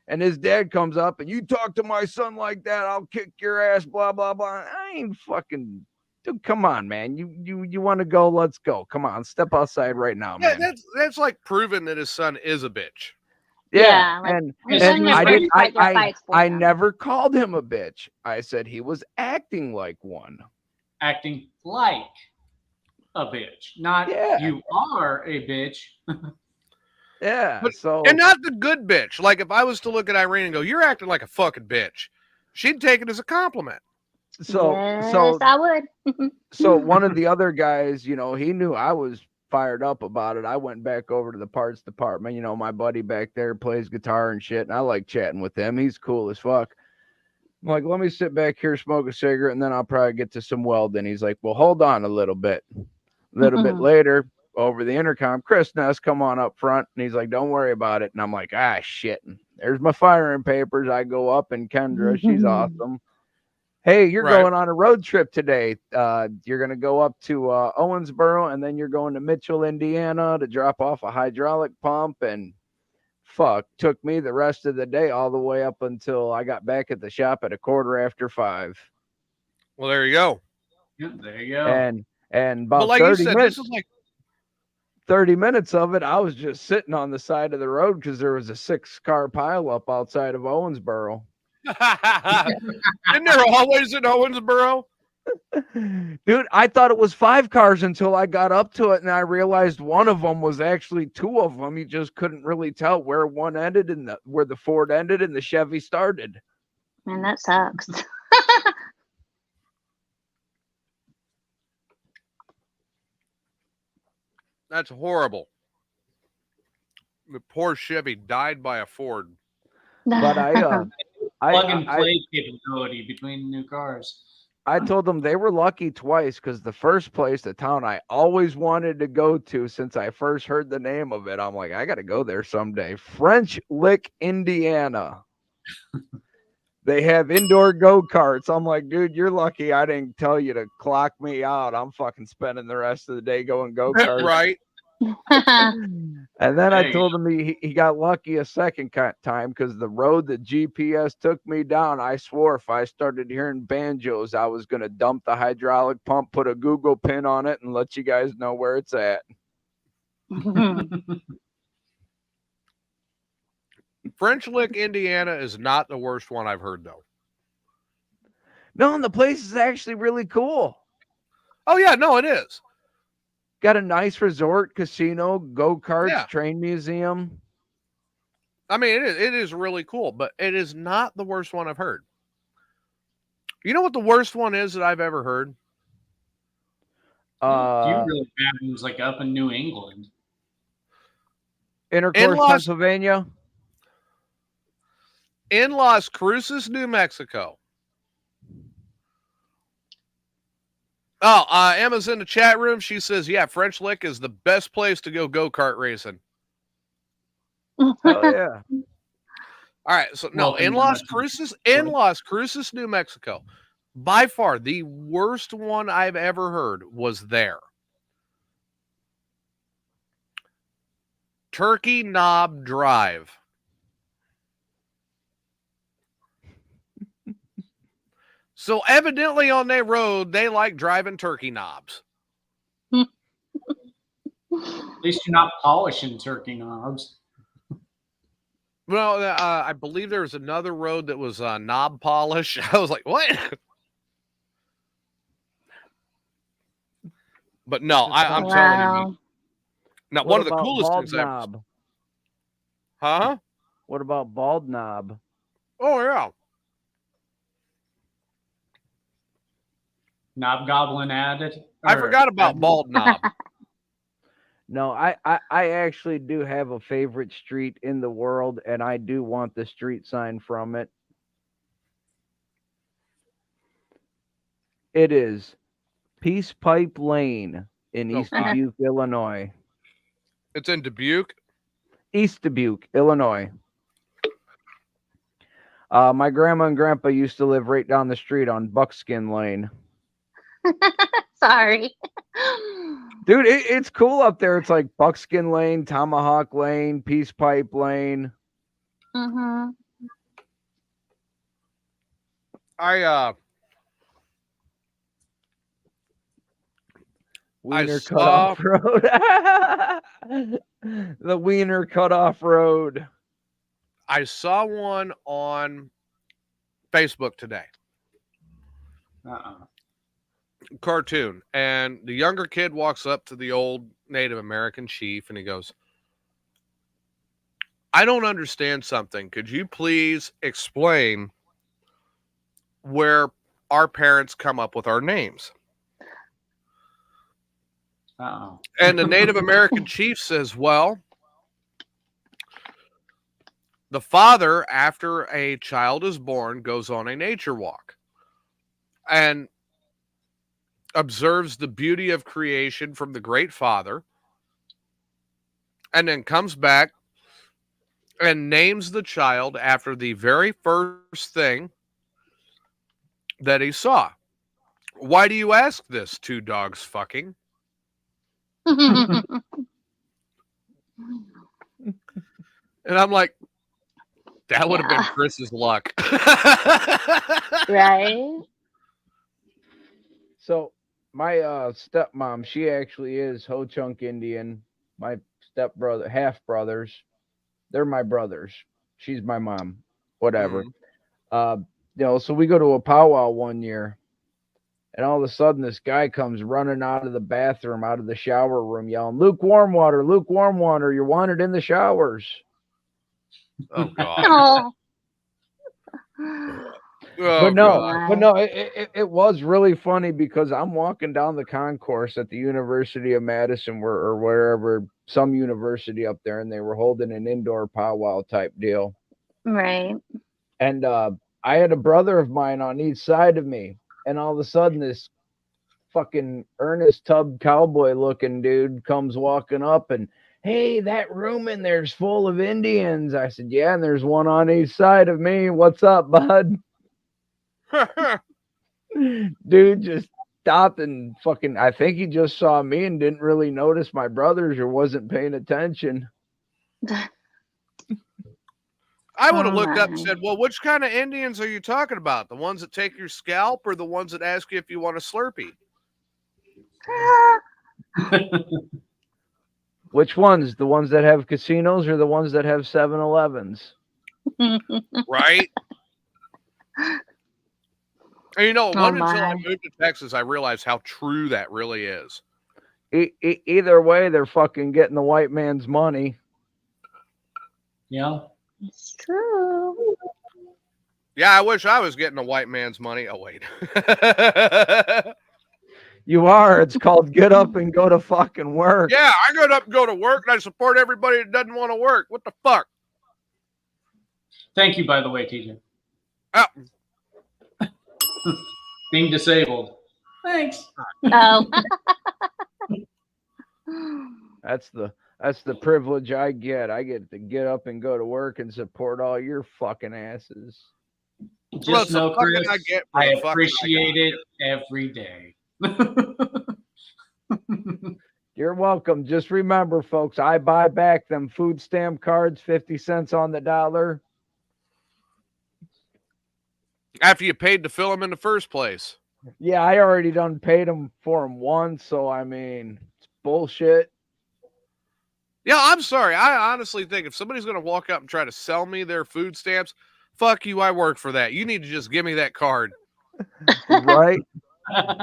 And his dad comes up and you talk to my son like that, I'll kick your ass, blah, blah, blah. I ain't fucking, dude, come on, man. You want to go? Let's go. Come on, step outside right now, Yeah, man. that's like proving that his son is a bitch. Yeah, like, and his son I never did. fight your I fights for I them. never called him a bitch. I said he was acting like one. Acting like a bitch, not Yeah. you are a bitch. Yeah. But- So And not the good bitch. Like if I was to look at Irene and go, "You're acting like a fucking bitch," she'd take it as a compliment. Yes, I would. So one of the other guys, you know, he knew I was fired up about it. I went back over to the parts department. You know, my buddy back there plays guitar and shit, and I like chatting with him. He's cool as fuck. I'm like, let me sit back here, smoke a cigarette, and then I'll probably get to some welding. He's like, well, hold on a little bit. A little bit later, over the intercom, Chris Ness, come on up front. And he's like, don't worry about it. And I'm like, ah, shit. And there's my firing papers. I go up, and Kendra, she's awesome. Hey, you're Right. going on a road trip today. You're going to go up to Owensboro, and then you're going to Mitchell, Indiana to drop off a hydraulic pump. And fuck, took me the rest of the day all the way up until I got back at the shop at 5:15. Well, there you go. Yeah, there you go. And But about like you 30 said, minutes, this is like 30 minutes of it, I was just sitting on the side of the road because there was a 6-car pileup outside of Owensboro. Isn't there always in Owensboro? Dude, I thought it was 5 cars until I got up to it and I realized one of them was actually 2 of them. You just couldn't really tell where one ended and where the Ford ended and the Chevy started. Man, that sucks. That's horrible. The poor Chevy died by a Ford. But Plug and play capability between the new cars. I told them they were lucky twice because the first place, the town I always wanted to go to since I first heard the name of it, I'm like, I got to go there someday. French Lick, Indiana. They have indoor go-karts. I'm like, dude, you're lucky I didn't tell you to clock me out. I'm fucking spending the rest of the day going go-karts. Right. And then I told him he got lucky a second time because the road that GPS took me down, I swore if I started hearing banjos, I was going to dump the hydraulic pump, put a Google pin on it, and let you guys know where it's at. French Lick, Indiana is not the worst one I've heard, though. No, and the place is actually really cool. Oh, yeah, no, it is. Got a nice resort, casino, go-karts, train museum. I mean, it is really cool, but it is not the worst one I've heard. You know what the worst one is that I've ever heard? You really bad ones like up in New England. Intercourse, Pennsylvania. In Las Cruces, New Mexico. Oh, Emma's in the chat room. She says, yeah, French Lick is the best place to go-kart racing. Oh, yeah. All right. So, no, in Las Cruces, New Mexico, by far the worst one I've ever heard was there. Turkey Knob Drive. So evidently on that road, they like driving turkey knobs. At least you're not polishing turkey knobs. Well, I believe there was another road that was knob polish. I was like, what? But no, I'm telling you. Now, one of the coolest things knob? Huh? What about bald knob? Oh, yeah. Knob goblin added. I forgot about bald knob. No, I actually do have a favorite street in the world, and I do want the street sign from it. It is Peace Pipe Lane in East Dubuque, Illinois. It's in Dubuque? East Dubuque, Illinois. My grandma and grandpa used to live right down the street on Buckskin Lane. Sorry. Dude, it's cool up there. It's like Buckskin Lane, Tomahawk Lane, Peace Pipe Lane. Mm-hmm. Wiener Cutoff Road. The Wiener Cutoff Road. I saw one on Facebook today. Cartoon, and the younger kid walks up to the old Native American chief and he goes, I don't understand something. Could you please explain where our parents come up with our names? Uh-oh. And the Native American chief says, well, the father, after a child is born, goes on a nature walk and observes the beauty of creation from the great father, and then comes back and names the child after the very first thing that he saw. Why do you ask this, two dogs fucking? And I'm like, that would have been Chris's luck. Right? So my stepmom, she actually is Ho Chunk Indian. My stepbrother, half brothers, they're my brothers. She's my mom. Whatever. So we go to a powwow one year, and all of a sudden this guy comes running out of the bathroom, out of the shower room, yelling, lukewarm water, you're wanted in the showers. Oh God. Oh. But no, it was really funny because I'm walking down the concourse at the University of Madison or wherever, some university up there, and they were holding an indoor powwow type deal. Right. And I had a brother of mine on each side of me, and all of a sudden this fucking Ernest Tubb cowboy looking dude comes walking up and, hey, that room in there's full of Indians. I said, yeah, and there's one on each side of me. What's up, bud? Dude just stopped and fucking, I think he just saw me and didn't really notice my brothers or wasn't paying attention. I would have looked up and said, well, which kind of Indians are you talking about? The ones that take your scalp or the ones that ask you if you want a Slurpee? Which ones? The ones that have casinos or the ones that have 7-Elevens? Right? And you know, until I my. moved to Texas, I realized how true that really is. Either way, they're fucking getting the white man's money. Yeah. It's true. Yeah, I wish I was getting the white man's money. Oh, wait. You are. It's called get up and go to fucking work. Yeah, I got up and go to work, and I support everybody that doesn't want to work. What the fuck? Thank you, by the way, TJ. Oh. Being disabled. Thanks. Oh. That's the privilege I get. I get to get up and go to work and support all your fucking asses. Just know, Chris, I I appreciate it every day. You're welcome. Just remember, folks, I buy back them food stamp cards, 50 cents on the dollar. After you paid to fill them in the first place. Yeah, I already done paid them for them once, so I mean, it's bullshit. Yeah, I'm sorry. I honestly think if somebody's going to walk up and try to sell me their food stamps, fuck you, I work for that. You need to just give me that card. Right?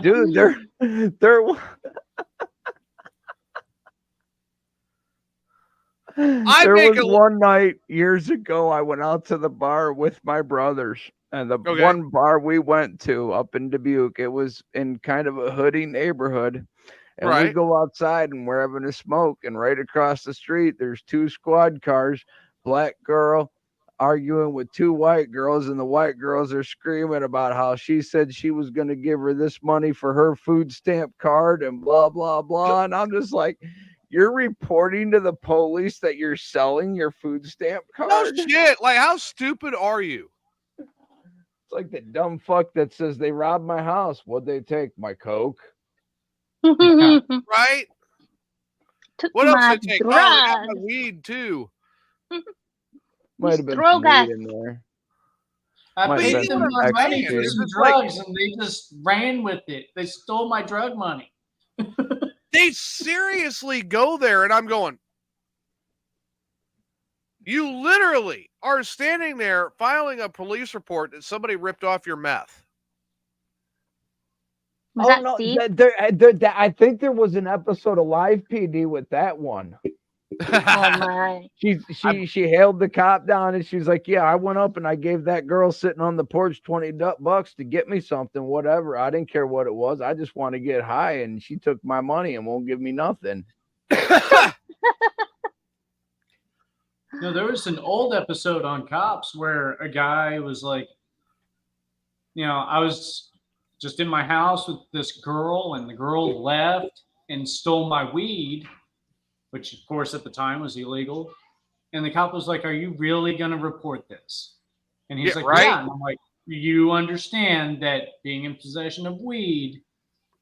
Dude, they're there was one night years ago I went out to the bar with my brothers, and the one bar we went to up in Dubuque, it was in kind of a hoodie neighborhood, and we go outside and we're having a smoke, and right across the street there's two squad cars, black girl arguing with two white girls, and the white girls are screaming about how she said she was going to give her this money for her food stamp card and blah blah blah, and I'm just like, you're reporting to the police that you're selling your food stamp card? No shit. Like, how stupid are you? It's like the dumb fuck that says they robbed my house. What'd they take? My Coke? Right? Took What else my did they take? Oh, they got my drugs. weed, too. Might have been some weed in there. I Might have paid been them some money extra for shit. some drugs, and they just ran with it. They stole my drug money. They seriously go there, and I'm going, you literally are standing there filing a police report that somebody ripped off your meth. Was that Steve? I think there was an episode of Live PD with that one. Oh my. She hailed the cop down and she's like, yeah, I went up and I gave that girl sitting on the porch $20 to get me something, whatever. I didn't care what it was. I just want to get high, and she took my money and won't give me nothing. No, there was an old episode on Cops where a guy was like, I was just in my house with this girl, and the girl left and stole my weed, which of course at the time was illegal. And the cop was like, "Are you really going to report this?" And he's like, right? "Yeah." And I'm like, "You understand that being in possession of weed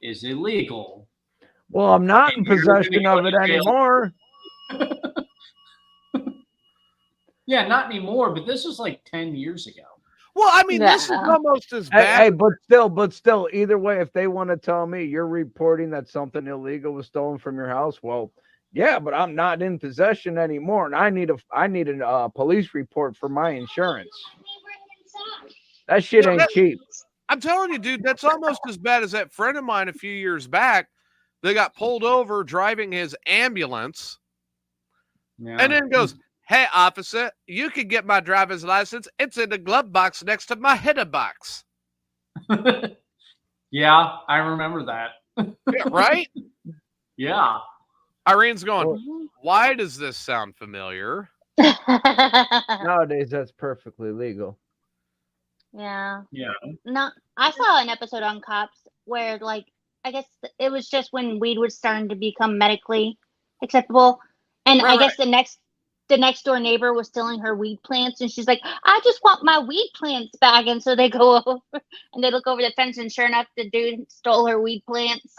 is illegal?" Well, I'm not in possession of it anymore. Yeah, not anymore, but this was like 10 years ago. Well, I mean, this is almost as bad. Hey, but still, either way, if they want to tell me you're reporting that something illegal was stolen from your house, well, yeah, but I'm not in possession anymore, and I need a police report for my insurance. That shit ain't cheap. I'm telling you, dude, that's almost as bad as that friend of mine a few years back. They got pulled over driving his ambulance, and then goes, "Hey, officer, you can get my driver's license. It's in the glove box next to my header box." Yeah, I remember that. Yeah, right? Yeah. Irene's going, why does this sound familiar? Nowadays, that's perfectly legal. Yeah. Yeah. No, I saw an episode on Cops where, like, I guess it was just when weed was starting to become medically acceptable, and I guess the next door neighbor was stealing her weed plants, and she's like, "I just want my weed plants back." And so they go over and they look over the fence, and sure enough, the dude stole her weed plants.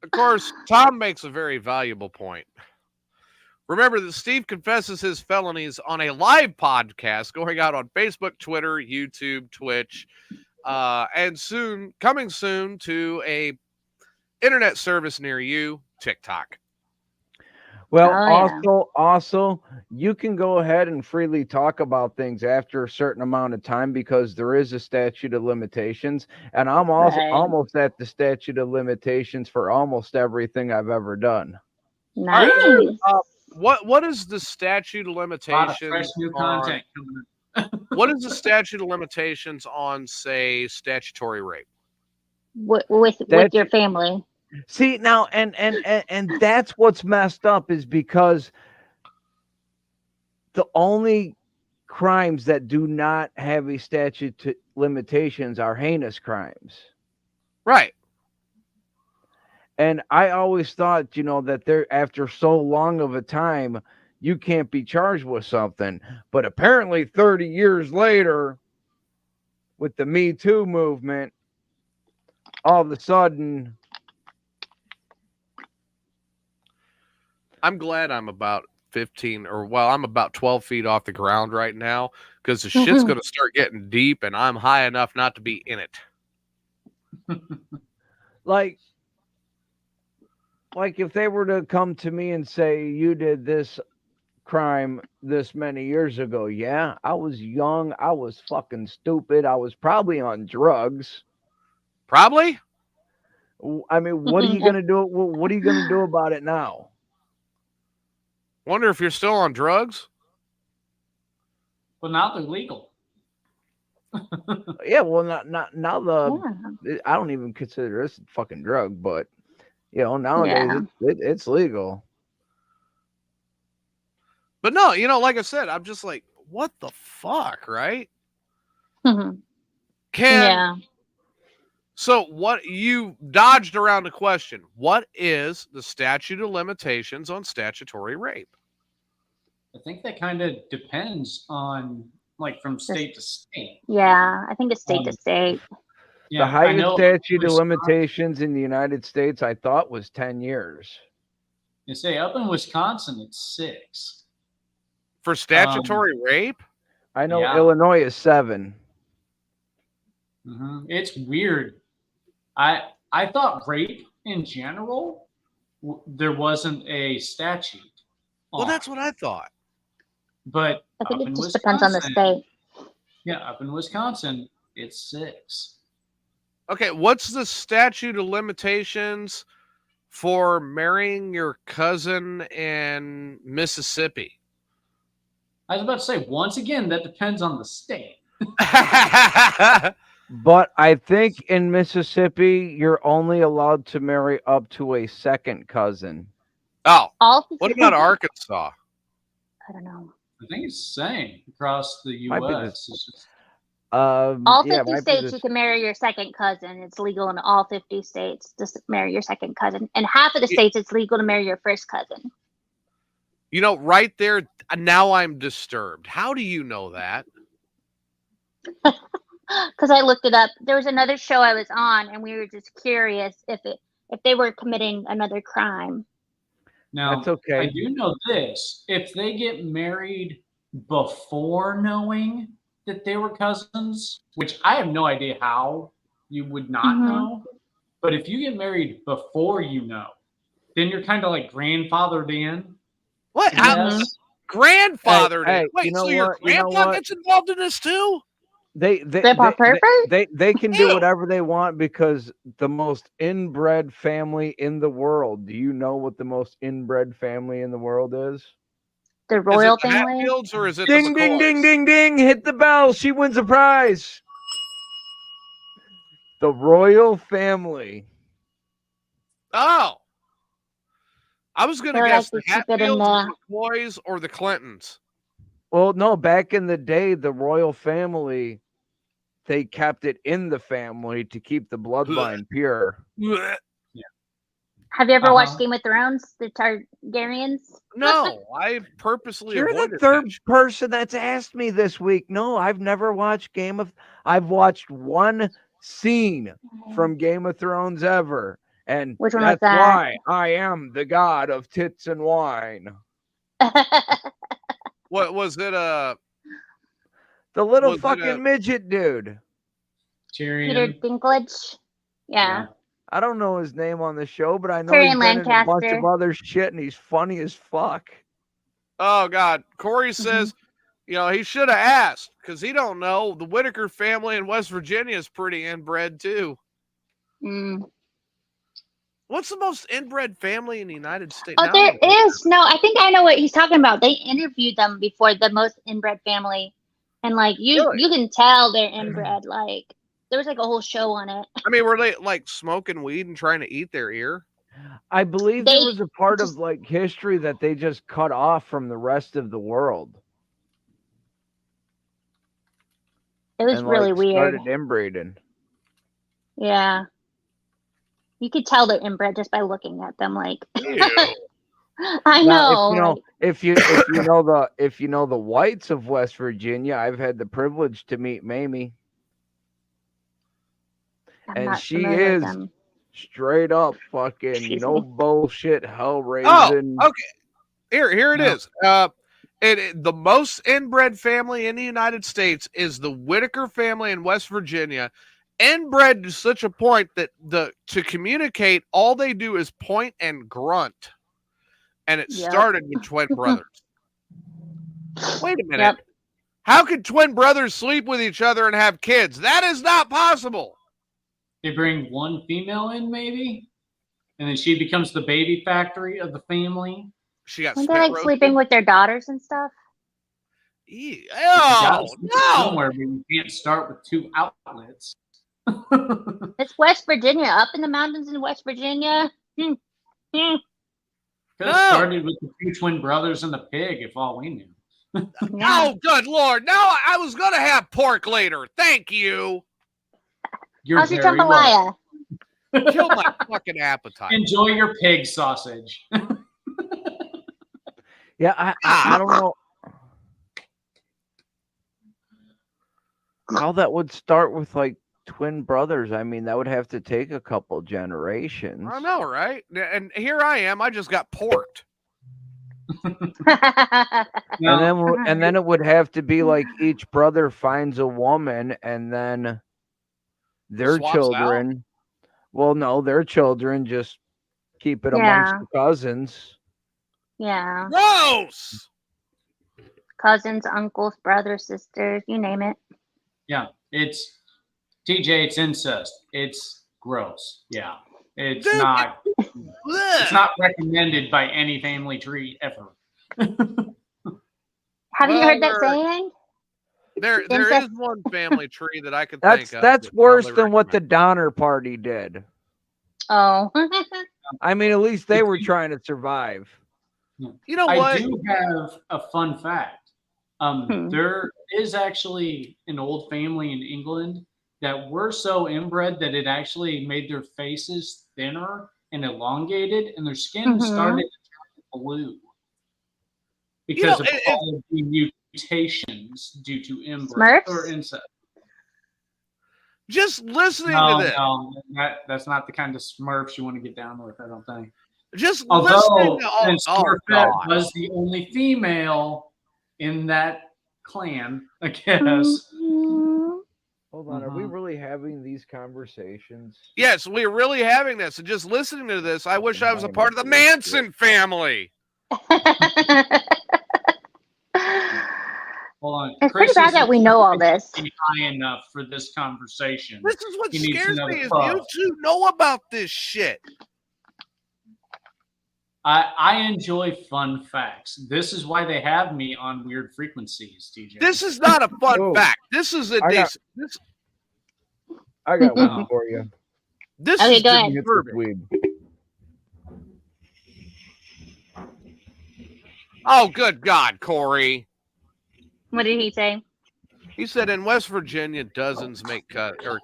Of course, Tom makes a very valuable point. Remember that Steve confesses his felonies on a live podcast going out on Facebook, Twitter, YouTube, Twitch, and coming soon to a internet service near you, TikTok. Well, also, you can go ahead and freely talk about things after a certain amount of time because there is a statute of limitations, and I'm also almost at the statute of limitations for almost everything I've ever done. Nice. What is the statute of limitations? Fresh new content coming in. What is the statute of limitations on, say, statutory rape? With your family. See, now, and that's what's messed up is because the only crimes that do not have a statute to limitations are heinous crimes. Right. And I always thought, that they're after so long of a time, you can't be charged with something. But apparently 30 years later, with the Me Too movement, all of a sudden... I'm glad I'm about 12 feet off the ground right now because the shit's going to start getting deep and I'm high enough not to be in it. Like if they were to come to me and say, you did this crime this many years ago. Yeah, I was young. I was fucking stupid. I was probably on drugs. Probably? I mean, what are you going to do? What are you going to do about it now? Wonder if you're still on drugs? Well, now they're legal. Yeah, well, not now. I don't even consider this a fucking drug, but nowadays it's legal. But no, like I said, I'm just like, what the fuck, right? So what you dodged around the question, what is the statute of limitations on statutory rape? I think that kind of depends on from state to state. Yeah, I think it's state to state. Yeah, the highest statute of limitations in the United States, I thought, was 10 years. You say up in Wisconsin, it's 6. For statutory rape? I know Illinois is 7. It's weird. I thought rape in general, there wasn't a statute. Well, that's what I thought. But I think it just depends on the state. Yeah, up in Wisconsin, it's 6. Okay, what's the statute of limitations for marrying your cousin in Mississippi? I was about to say, once again, that depends on the state. But I think in Mississippi, you're only allowed to marry up to a second cousin. Oh, All what about Arkansas? I don't know. I think it's the same across the Might be U.S. It's just, All 50 yeah, it might be states, this- you can marry your second cousin. It's legal in all 50 states to marry your second cousin. And half of the states, it's legal to marry your first cousin. You know, right there, now I'm disturbed. How do you know that? Because I looked it up. There was another show I was on, and we were just curious if they were committing another crime. now, That's okay. I do know this. If they get married before knowing that they were cousins, which I have no idea how you would not Mhm. know, but if you get married before you know, then you're kind of like grandfathered in. What? How, Yes. grandfathered Hey, it? Wait, you know so your what? You know grandpa what? gets involved in this too? Grandpa Perfect? They can do Ew. whatever they want because the most inbred family in the world. Do you know what the most inbred family in the world is? The Is it royal the family? Hatfields or is it Ding, the ding, McCoys? ding, ding, ding. Hit the bell. She wins a prize. The royal family. Oh. I was going to They guess like the to keep it in Hatfields, the McCoys, or the Clintons. Well, no, back in the day, the royal family, they kept it in the family to keep the bloodline pure. Blech. Have you ever Uh-huh. watched Game of Thrones? The Targaryens? No, I purposely You're avoided the third that shit. person that's asked me this week. No, I've never watched I've watched one scene from Game of Thrones ever. And Which one was that's that? why I am the god of tits and wine. What was it? The little Was it fucking midget dude. Tyrion. Peter Dinklage? Yeah. I don't know his name on the show, but I know Tyrion he's been in a bunch Lancaster. of other shit and he's funny as fuck. Oh God, Corey says, you know, he should have asked because he don't know. The Whitaker family in West Virginia is pretty inbred too. Mm. What's the most inbred family in the United States? Oh, Now there I'm gonna- is. No, I think I know what he's talking about. They interviewed them before, the most inbred family. And like you can tell they're inbred. Like there was like a whole show on it. I mean, were they like smoking weed and trying to eat their ear? I believe They there was a part just- of like history that they just cut off from the rest of the world. It was and really like weird. started inbreeding. Yeah. You could tell they're inbred just by looking at them. Like I Now, know. if you know the whites of West Virginia, I've had the privilege to meet Mamie, I'm and not she familiar with is them. straight up fucking Excuse no me. bullshit hell Oh, raising. okay. Here it No. is. The most inbred family in the United States is the Whitaker family in West Virginia. Inbred to such a point that to communicate, all they do is point and grunt. And it Yep. started with twin brothers. Wait a minute. Yep. How could twin brothers sleep with each other and have kids? That is not possible. They bring one female in, maybe, and then she becomes the baby factory of the family. She got Weren't spit they like roasted. sleeping with their daughters and stuff? Ew. You gotta Oh, start no. somewhere, but you can't start with two outlets. It's West Virginia, up in the mountains in West Virginia. Could have No. started with the two twin brothers and the pig, if all we knew. Yeah. Oh, good Lord. No, I was going to have pork later. Thank you. You're How's your very welcome. jambalaya? Kill my fucking appetite. Enjoy your pig sausage. Yeah, I don't know how that would start with like twin brothers. I mean, that would have to take a couple generations. I know, right? And here I am. I just got porked. Now, And then it would have to be like each brother finds a woman and then their Swaps children. Well, no, their children just keep it amongst Yeah. the cousins. Yeah. Gross. Cousins, uncles, brothers, sisters, you name it. yeah, it's TJ. It's incest. It's gross. Yeah, it's Dude, not. It's not recommended by any family tree ever. Haven't you heard that saying? There is one family tree that I can think of. That's worse than what the Donner Party did. Oh. I mean, at least they were trying to survive. You know what? I do have a fun fact. There is actually an old family in England that were so inbred that it actually made their faces thinner and elongated, and their skin started to turn blue because of all of the mutations due to inbred or incest. Just listening to this. No, that's not the kind of Smurfs you want to get down with, I don't think. Just Although, listening to Smurfette was the only female in that clan, I guess. Hold on, are we really having these conversations? Yes, we're really having this. And just listening to this, I wish I was a part of the Manson family. Hold on. It's pretty bad that we know all this. High enough for this conversation. This is what scares me is you two know about this shit. I enjoy fun facts. This is why they have me on Weird Frequencies, TJ. This is not a fun fact. This is a I got one for you. This okay, is go ahead. Oh, good God, Corey. What did he say? He said in West Virginia, cousins make dozens.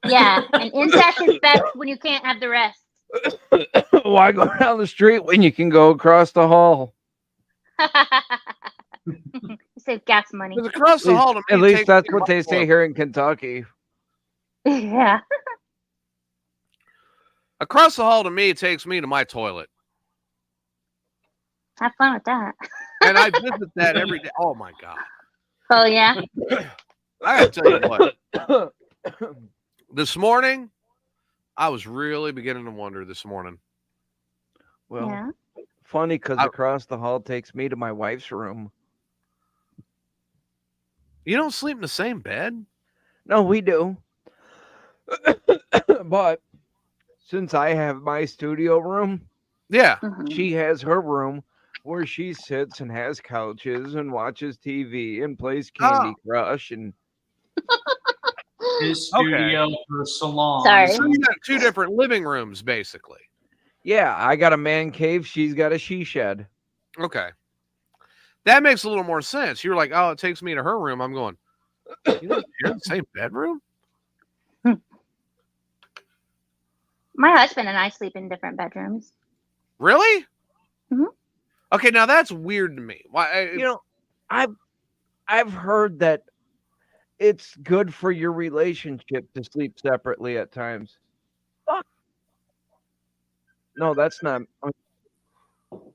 Yeah, and incest is best when you can't have the rest. Why go down the street when you can go across the hall? Save gas money. Because across the hall, at least that's what they say here in Kentucky. Yeah. Across the hall to me, it takes me to my toilet. Have fun with that. And I visit that every day. Oh my God. Oh yeah. I gotta tell you what. This morning, I was really beginning to wonder this morning. Well, funny because across the hall takes me to my wife's room. You don't sleep in the same bed? No, we do. But since I have my studio room, she has her room where she sits and has couches and watches TV and plays Candy Crush and his studio for salon. Sorry. So you got two different living rooms, basically. Yeah, I got a man cave. She's got a she shed. Okay. That makes a little more sense. You're like, oh, it takes me to her room. I'm going, you know, you're in the same bedroom? My husband and I sleep in different bedrooms. Really? Mm-hmm. Okay, now that's weird to me. Why? You know, I've heard that it's good for your relationship to sleep separately at times. Fuck. No, that's not.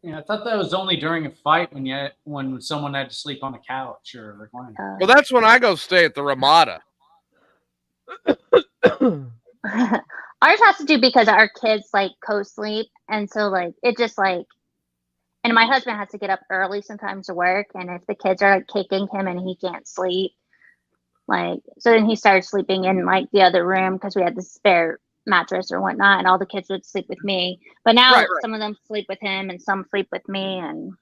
Yeah, I thought that was only during a fight when someone had to sleep on the couch or recline. Well, that's when I go stay at the Ramada. Ours has to do because our kids like co-sleep, and so like it just like, and my husband has to get up early sometimes to work, and if the kids are like kicking him and he can't sleep, like so then he started sleeping in like the other room because we had the spare mattress or whatnot, and all the kids would sleep with me. But now some of them sleep with him and some sleep with me, and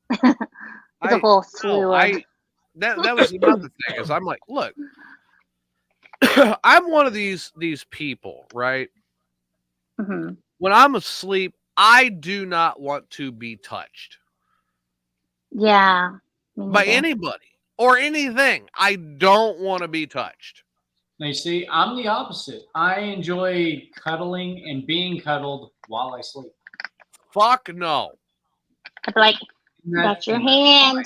it's a whole slew. That was another thing is I'm like, look, I'm one of these people, right? Mm-hmm. When I'm asleep, I do not want to be touched. Yeah. By anybody or anything. I don't want to be touched. Now, you see, I'm the opposite. I enjoy cuddling and being cuddled while I sleep. Fuck no. I'd be like, that's your hand.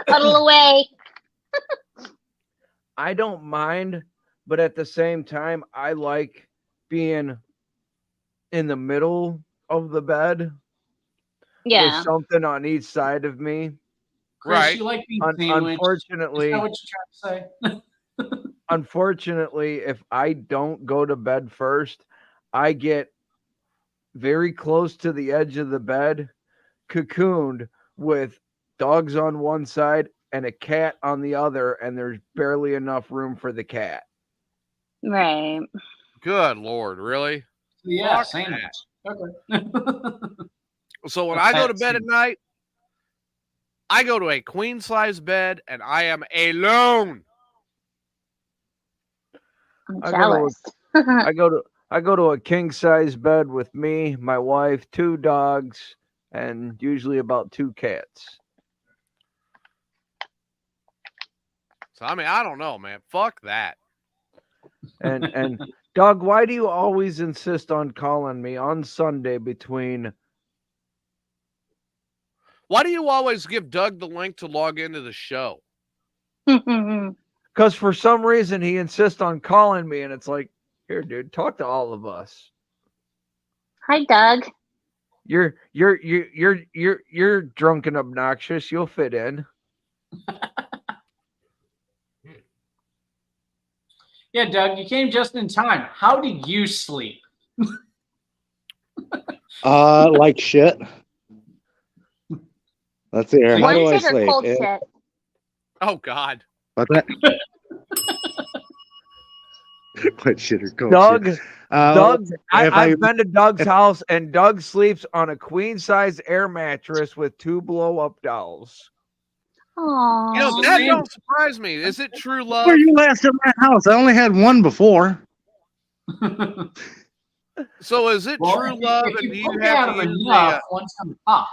Cuddle away. I don't mind, but at the same time, I like being in the middle of the bed. Yeah. With something on each side of me. Chris, right. You like being unfortunately, is that what you're trying to say? Unfortunately, if I don't go to bed first, I get very close to the edge of the bed, cocooned with dogs on one side and a cat on the other, and there's barely enough room for the cat. Right. Good Lord, really? Yeah, Fuck sandwich. Okay. So when I go to bed at night, I go to a queen size bed and I am alone. I'm I jealous. I go to a king size bed with me, my wife, 2 dogs, and usually about 2 cats. So I mean, I don't know, man. Fuck that. And Doug, why do you always insist on calling me on Sunday between? Why do you always give Doug the link to log into the show? Because for some reason he insists on calling me, and it's like, here, dude, talk to all of us. Hi, Doug. You're drunk and obnoxious. You'll fit in. Yeah, Doug, you came just in time. How did you sleep? Like shit. Let's see here. How do Warm I shit or sleep? cold shit? Oh God. What's that? What shit or cold Doug, shit? Doug, if I've been to Doug's house, and Doug sleeps on a queen size air mattress with 2 blow up dolls. Aww. You know, that don't surprise me. Is it true love? Where you last at my house? I only had one before. So is it Well, true if love, if and do you you look have at to them use enough, one's gonna pop.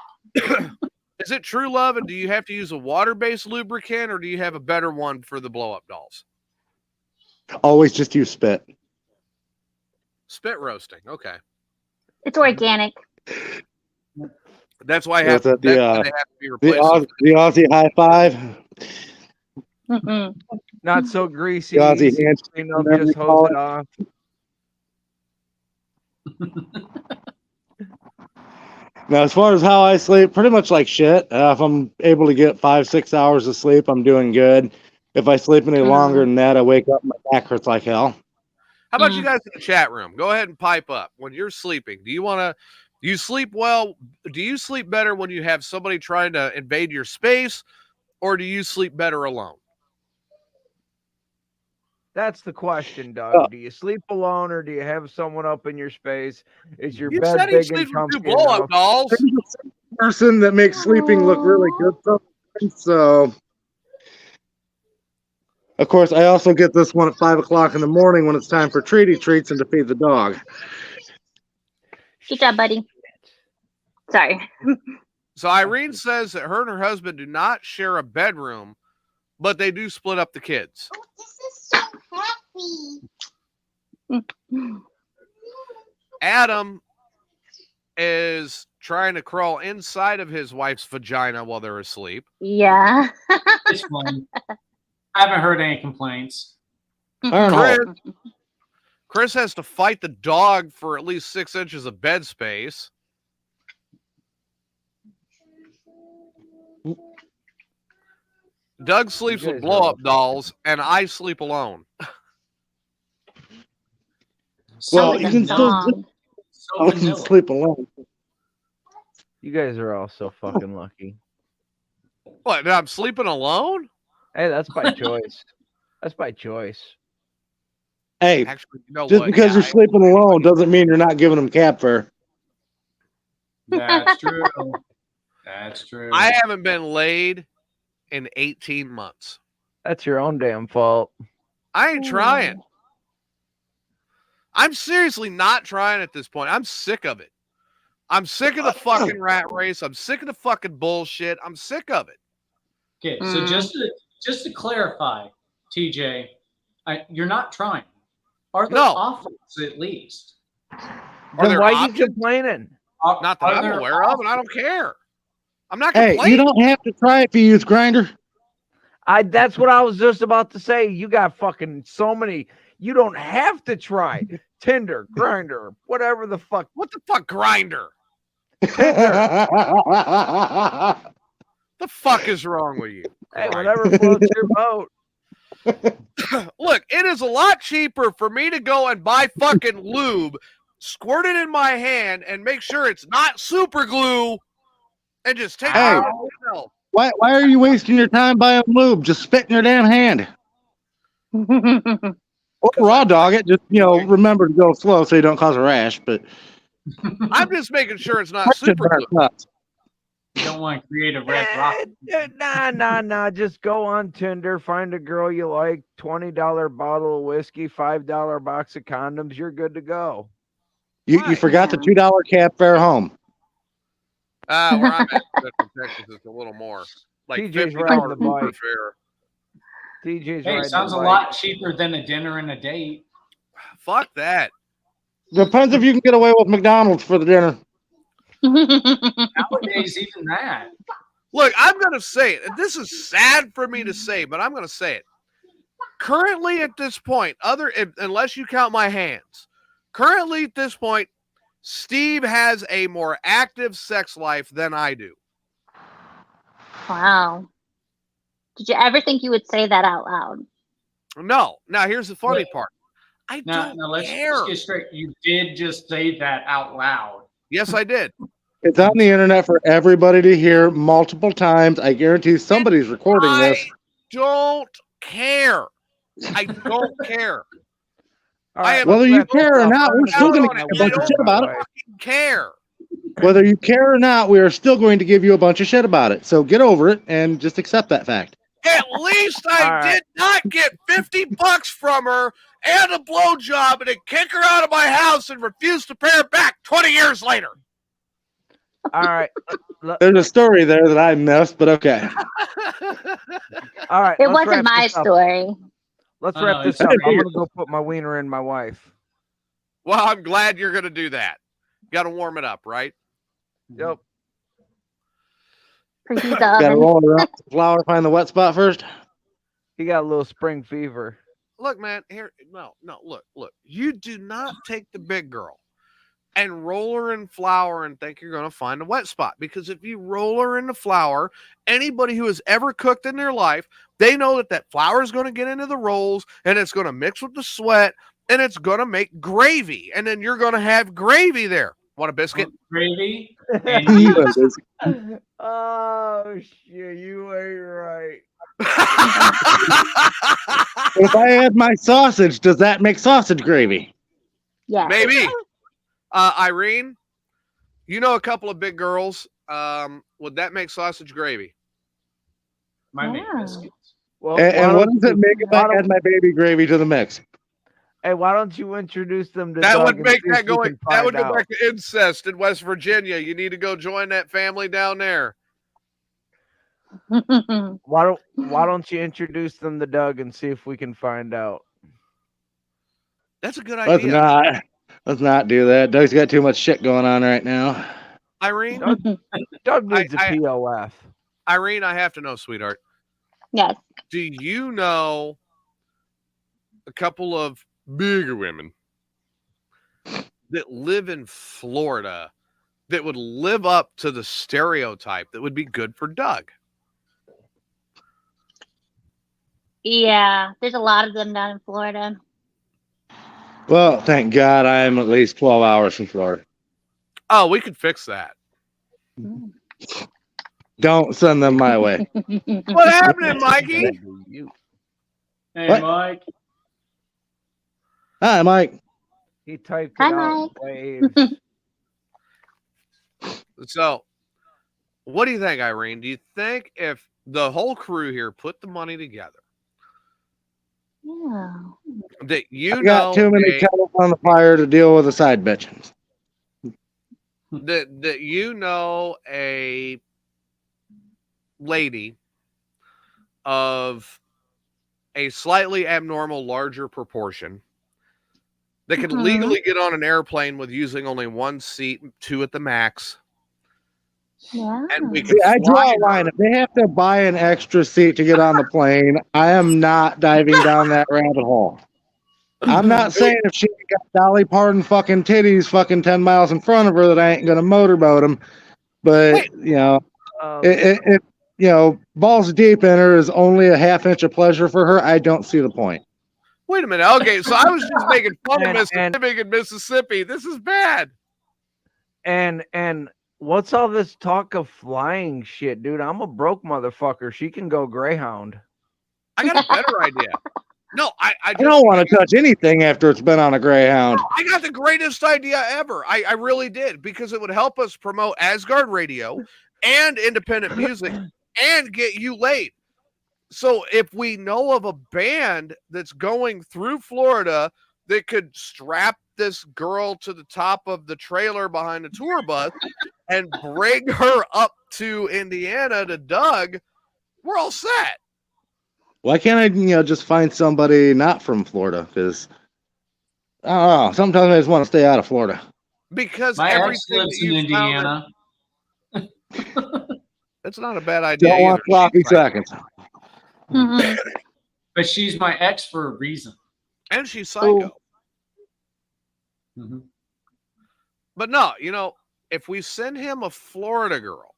is it true love, and do you have to use a water-based lubricant, or do you have a better one for the blow-up dolls? Always just use spit. Spit roasting. Okay, It's organic. that's why, That's it, that's why they have to be replaced. The Aussie high five. Not so greasy. The Aussie Easy hand- to clean up, whatever just you call hose it it. off. Now, as far as how I sleep, pretty much like shit. If I'm able to get 5-6 hours of sleep, I'm doing good. If I sleep any longer than that, I wake up and my back hurts like hell. How about you guys in the chat room? Go ahead and pipe up when you're sleeping. Do you sleep well? Do you sleep better when you have somebody trying to invade your space, or do you sleep better alone? That's the question, Doug. Do you sleep alone, or do you have someone up in your space? Is your You bed said he big and sleeps with 2 comfy blow-up enough? dolls. Person that makes sleeping look really good sometimes. So, of course, I also get this one at 5 o'clock in the morning when it's time for treaty treats and to feed the dog. Good job, buddy. Sorry. So Irene says that her and her husband do not share a bedroom, but they do split up the kids. Oh, this is so happy. Adam is trying to crawl inside of his wife's vagina while they're asleep. Yeah. It's fun. I haven't heard any complaints. Chris has to fight the dog for at least 6 inches of bed space. Doug sleeps with blow-up dolls, and I sleep alone. Well, That was you a can still song. So I can vanilla. sleep alone. You guys are all so fucking lucky. What? I'm sleeping alone? Hey, that's by choice. That's by choice. Hey, Actually, you know just what? because Yeah, you're sleeping alone doesn't mean you're not giving them cat fur. That's true. That's true. I haven't been laid in 18 months. That's your own damn fault. I ain't trying. I'm seriously not trying at this point. I'm sick of it. I'm sick of the fucking rat race. I'm sick of the fucking bullshit. I'm sick of it. Okay, so just to clarify, TJ, you're not trying. Are there No. offers at least? Are Then there why options? you complaining? Not that Are I'm there aware of, and I don't care. I'm not Hey, complaining. you don't have to try if you use Grinder. That's what I was just about to say. You got fucking so many. You don't have to try Tinder, Grinder, whatever the fuck. What the fuck, Grinder? Hey, The fuck is wrong with you? Hey, Grindr. whatever floats your boat. Look, it is a lot cheaper for me to go and buy fucking lube, squirt it in my hand, and make sure it's not super glue, and just take Hey. it out myself. why are you wasting your time buying lube? Just spit in your damn hand. Or raw dog it. Just remember to go slow so you don't cause a rash. But I'm just making sure it's not super good. You don't want to create a red rock. Nah. Just go on Tinder, find a girl you like, $20 bottle of whiskey, $5 box of condoms. You're good to go. You forgot the $2 cab fare home. Where I'm at in Texas, it's a little more. Like TJ's $50 riding the per bike. fare. TJ's Hey, riding sounds the a bike. lot cheaper than a dinner and a date. Fuck that. Depends if you can get away with McDonald's for the dinner. Nowadays, even that. Look, I'm going to say it. This is sad for me to say, but I'm going to say it. Currently at this point, unless you count my hands, currently at this point, Steve has a more active sex life than I do. Wow. Did you ever think you would say that out loud? No. Now, here's the funny part. I Now, don't let's care. get straight. You did just say that out loud. Yes, I did. It's on the internet for everybody to hear multiple times. I guarantee somebody's recording this. I don't care. I don't care. Whether you care or not, we're still going to give you a bunch of shit about it. Care. Whether you care or not, we are still going to give you a bunch of shit about it. So get over it and just accept that fact. At least I did not get $50 from her and a blowjob and then kick her out of my house and refuse to pay her back 20 years later. All right. There's a story there that I missed, but okay. All right. It wasn't my story. Let's wrap this up. I'm going to go put my wiener in my wife. Well, I'm glad you're going to do that. Got to warm it up, right? Yep. Got to roll it around the flour, find the wet spot first. He got a little spring fever. Look, man, look. You do not take the big girl and roll her in flour and think you're going to find a wet spot. Because if you roll her in the flour, anybody who has ever cooked in their life, they know that flour is going to get into the rolls and it's going to mix with the sweat and it's going to make gravy. And then you're going to have gravy there. Want a biscuit? Gravy? Oh, shit. You ain't right. If I add my sausage, does that make sausage gravy? Yeah. Maybe. Irene, you know a couple of big girls. Would that make sausage gravy? Might make biscuits. Well, and what does it make if I add my baby gravy to the mix? Hey, why don't you introduce them to that Doug would make and see that if we going can that would find go out? back to incest in West Virginia. You need to go join that family down there. Why don't you introduce them to Doug and see if we can find out? That's a good idea. Let's not do that. Doug's got too much shit going on right now. Irene, Doug needs a POF. Irene, I have to know, sweetheart. Yes. Do you know a couple of bigger women that live in Florida that would live up to the stereotype that would be good for Doug? Yeah, there's a lot of them down in Florida. Well, thank God I'm at least 12 hours from Florida. Oh, we could fix that. Don't send them my way. What happened, Mikey? Hey, What? Mike. Hi, Mike. He typed it Hi, out. Mike. Waves. So, what do you think, Irene? Do you think if the whole crew here put the money together, Yeah. that I got too many kettles on the fire to deal with a side bitch. that you know a lady of a slightly abnormal larger proportion that could legally get on an airplane with using only one seat, 2 at the max, Yeah. and we could See, I draw fly a line. her. If they have to buy an extra seat to get on the plane, I am not diving down that rabbit hole. I'm not saying if she got Dolly Parton fucking titties fucking 10 miles in front of her that I ain't gonna motorboat them. But if balls deep in her is only a half inch of pleasure for her, I don't see the point. Wait a minute. Okay, so I was just making fun of Mississippi and Mississippi. This is bad. And what's all this talk of flying shit, dude? I'm a broke motherfucker. She can go Greyhound. I got a better idea. No, I don't want to touch anything after it's been on a Greyhound. I got the greatest idea ever. I really did, because it would help us promote Asgard Radio and independent music and get you laid. So if we know of a band that's going through Florida that could strap this girl to the top of the trailer behind the tour bus and bring her up to Indiana to Doug, we're all set. Why can't I, just find somebody not from Florida? Because I don't know. Sometimes I just want to stay out of Florida. Because My ex everything lives that in you Indiana. that's not a bad idea. Don't want either. sloppy She's right. seconds. Mhm. But she's my ex for a reason. And she's psycho. Mhm. But no, if we send him a Florida girl,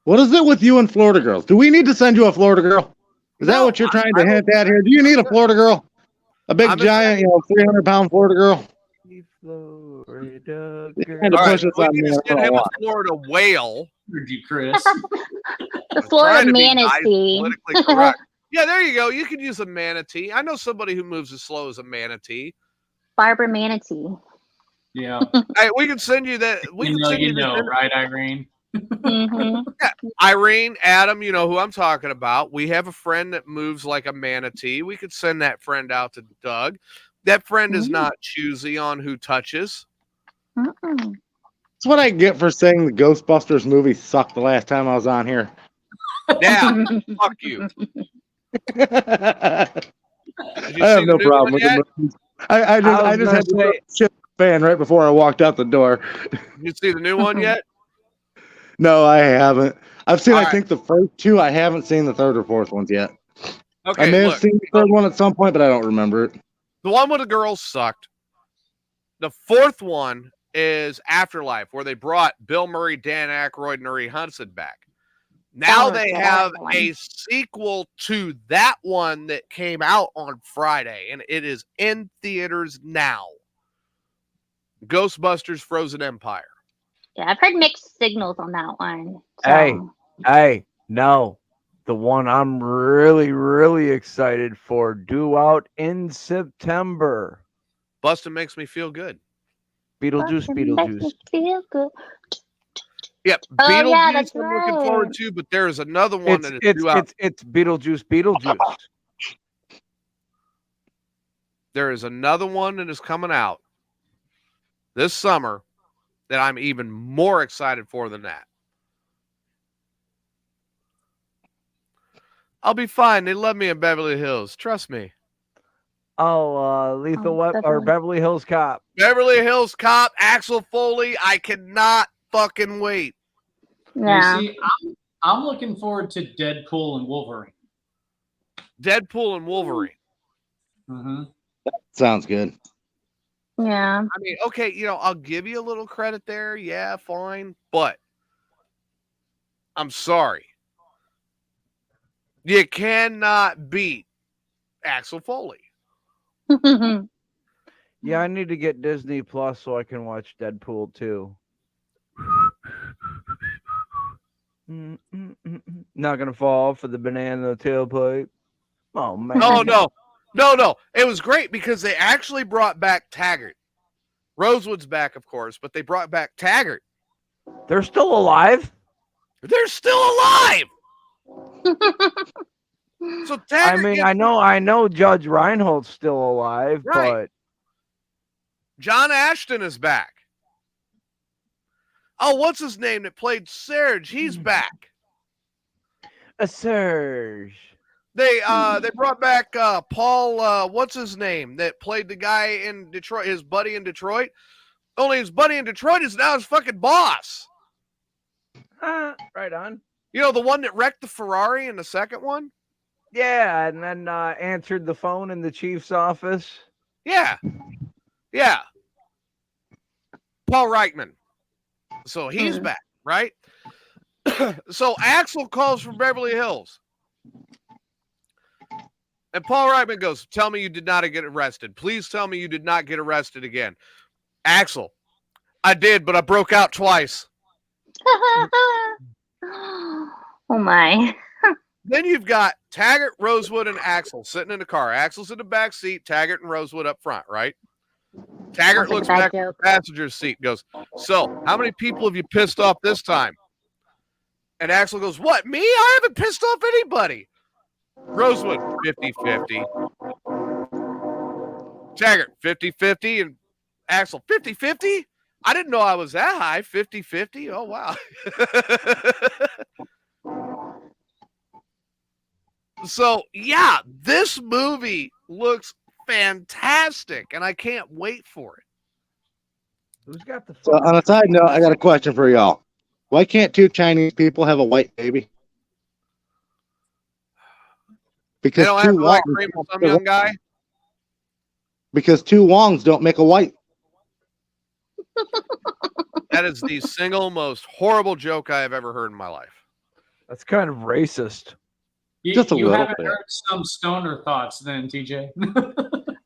What is it with you and Florida girls? Do we need to send you a Florida girl? Is that No, what you're trying to I hint at here? Do you need a Florida girl? A big I'm giant, 300-pound Florida girl? Florida Had to all right, push us we on need me. to I send don't him a want. Florida whale. Heard you, Chris. The I'm Florida trying to be nice, manatee. politically correct. Yeah, there you go. You could use a manatee. I know somebody who moves as slow as a manatee. Barbara Manatee. Yeah. Hey, we can send you that. We can send you the right, Irene? Hmm. Irene, Adam, you know who I'm talking about. We have a friend that moves like a manatee. We could send that friend out to Doug. That friend is not choosy on who touches. Mm-mm. That's what I get for saying the Ghostbusters movie sucked the last time I was on here. Yeah, fuck you. I Did you have see no the new problem one with yet? the movies. I was just gonna had to say- shit fan right before I walked out the door. Did you see the new one yet? No, I haven't. I've seen, All I right. think, the first two. I haven't seen the third or fourth ones yet. Okay, I may have look. seen the third one at some point, but I don't remember it. The one with the girls sucked. The fourth one is Afterlife, where they brought Bill Murray, Dan Aykroyd, and Uri Hudson back. Now was they good. I have like that one. a sequel to that one that came out on Friday, and it is in theaters now. Ghostbusters Frozen Empire. Yeah, I've heard mixed signals on that one. So. Hey, no. The one I'm really, really excited for, due out in September. Bustin' makes me feel good. Beetlejuice, Fucking makes me Beetlejuice. feel good. Yep, Oh, Beetlejuice yeah, that's I'm looking forward right. to, but there is another one that is due out. It's Beetlejuice, Beetlejuice. There is another one that is coming out this summer that I'm even more excited for than that. I'll be fine. They love me in Beverly Hills. Trust me. Lethal Weapon or Beverly Hills Cop. Beverly Hills Cop, Axel Foley. I cannot fucking wait. Yeah. You see, I'm looking forward to Deadpool and Wolverine. Deadpool and Wolverine. Mm-hmm. Sounds good. Yeah. I mean, okay, I'll give you a little credit there. Yeah, fine. But I'm sorry. You cannot beat Axel Foley. Yeah, I need to get Disney Plus so I can watch Deadpool too. Not gonna fall for the banana tailpipe. Oh man. No. It was great because they actually brought back Taggart. Rosewood's back, of course, but they brought back Taggart. They're still alive? They're still alive. So Taggart. I mean, I know Judge Reinhold's still alive, Right. but John Ashton is back. Oh, what's his name that played Serge? He's back. a Surge. They brought back Paul. What's his name that played the guy in Detroit? His buddy in Detroit. Only his buddy in Detroit is now his fucking boss. Right on. The one that wrecked the Ferrari in the second one. Yeah, and then answered the phone in the chief's office. Yeah. Paul Reichman. So he's back, right? So Axel calls from Beverly Hills. And Paul Reichman goes, tell me you did not get arrested. Please tell me you did not get arrested again. Axel, I did, but I broke out twice. Oh my. Then you've got Taggart, Rosewood, and Axel sitting in the car. Axel's in the back seat, Taggart and Rosewood up front, right? Taggart That's a looks bad back to joke. the passenger seat and goes, "So, how many people have you pissed off this time?" And Axel goes, "What, me? I haven't pissed off anybody." Rosewood, 50-50. Taggart, 50-50. And Axel, 50-50? I didn't know I was that high. 50-50? Oh, wow. So, yeah, this movie looks fantastic, and I can't wait for it. Who's got the? So on a side note, I got a question for y'all. Why can't two Chinese people have a white baby? They Because don't have two to like Wongs, cream for some young guy. because two Wongs don't make a white. That is the single most horrible joke I have ever heard in my life. That's kind of racist. Just a You little haven't bit. heard some stoner thoughts then, TJ.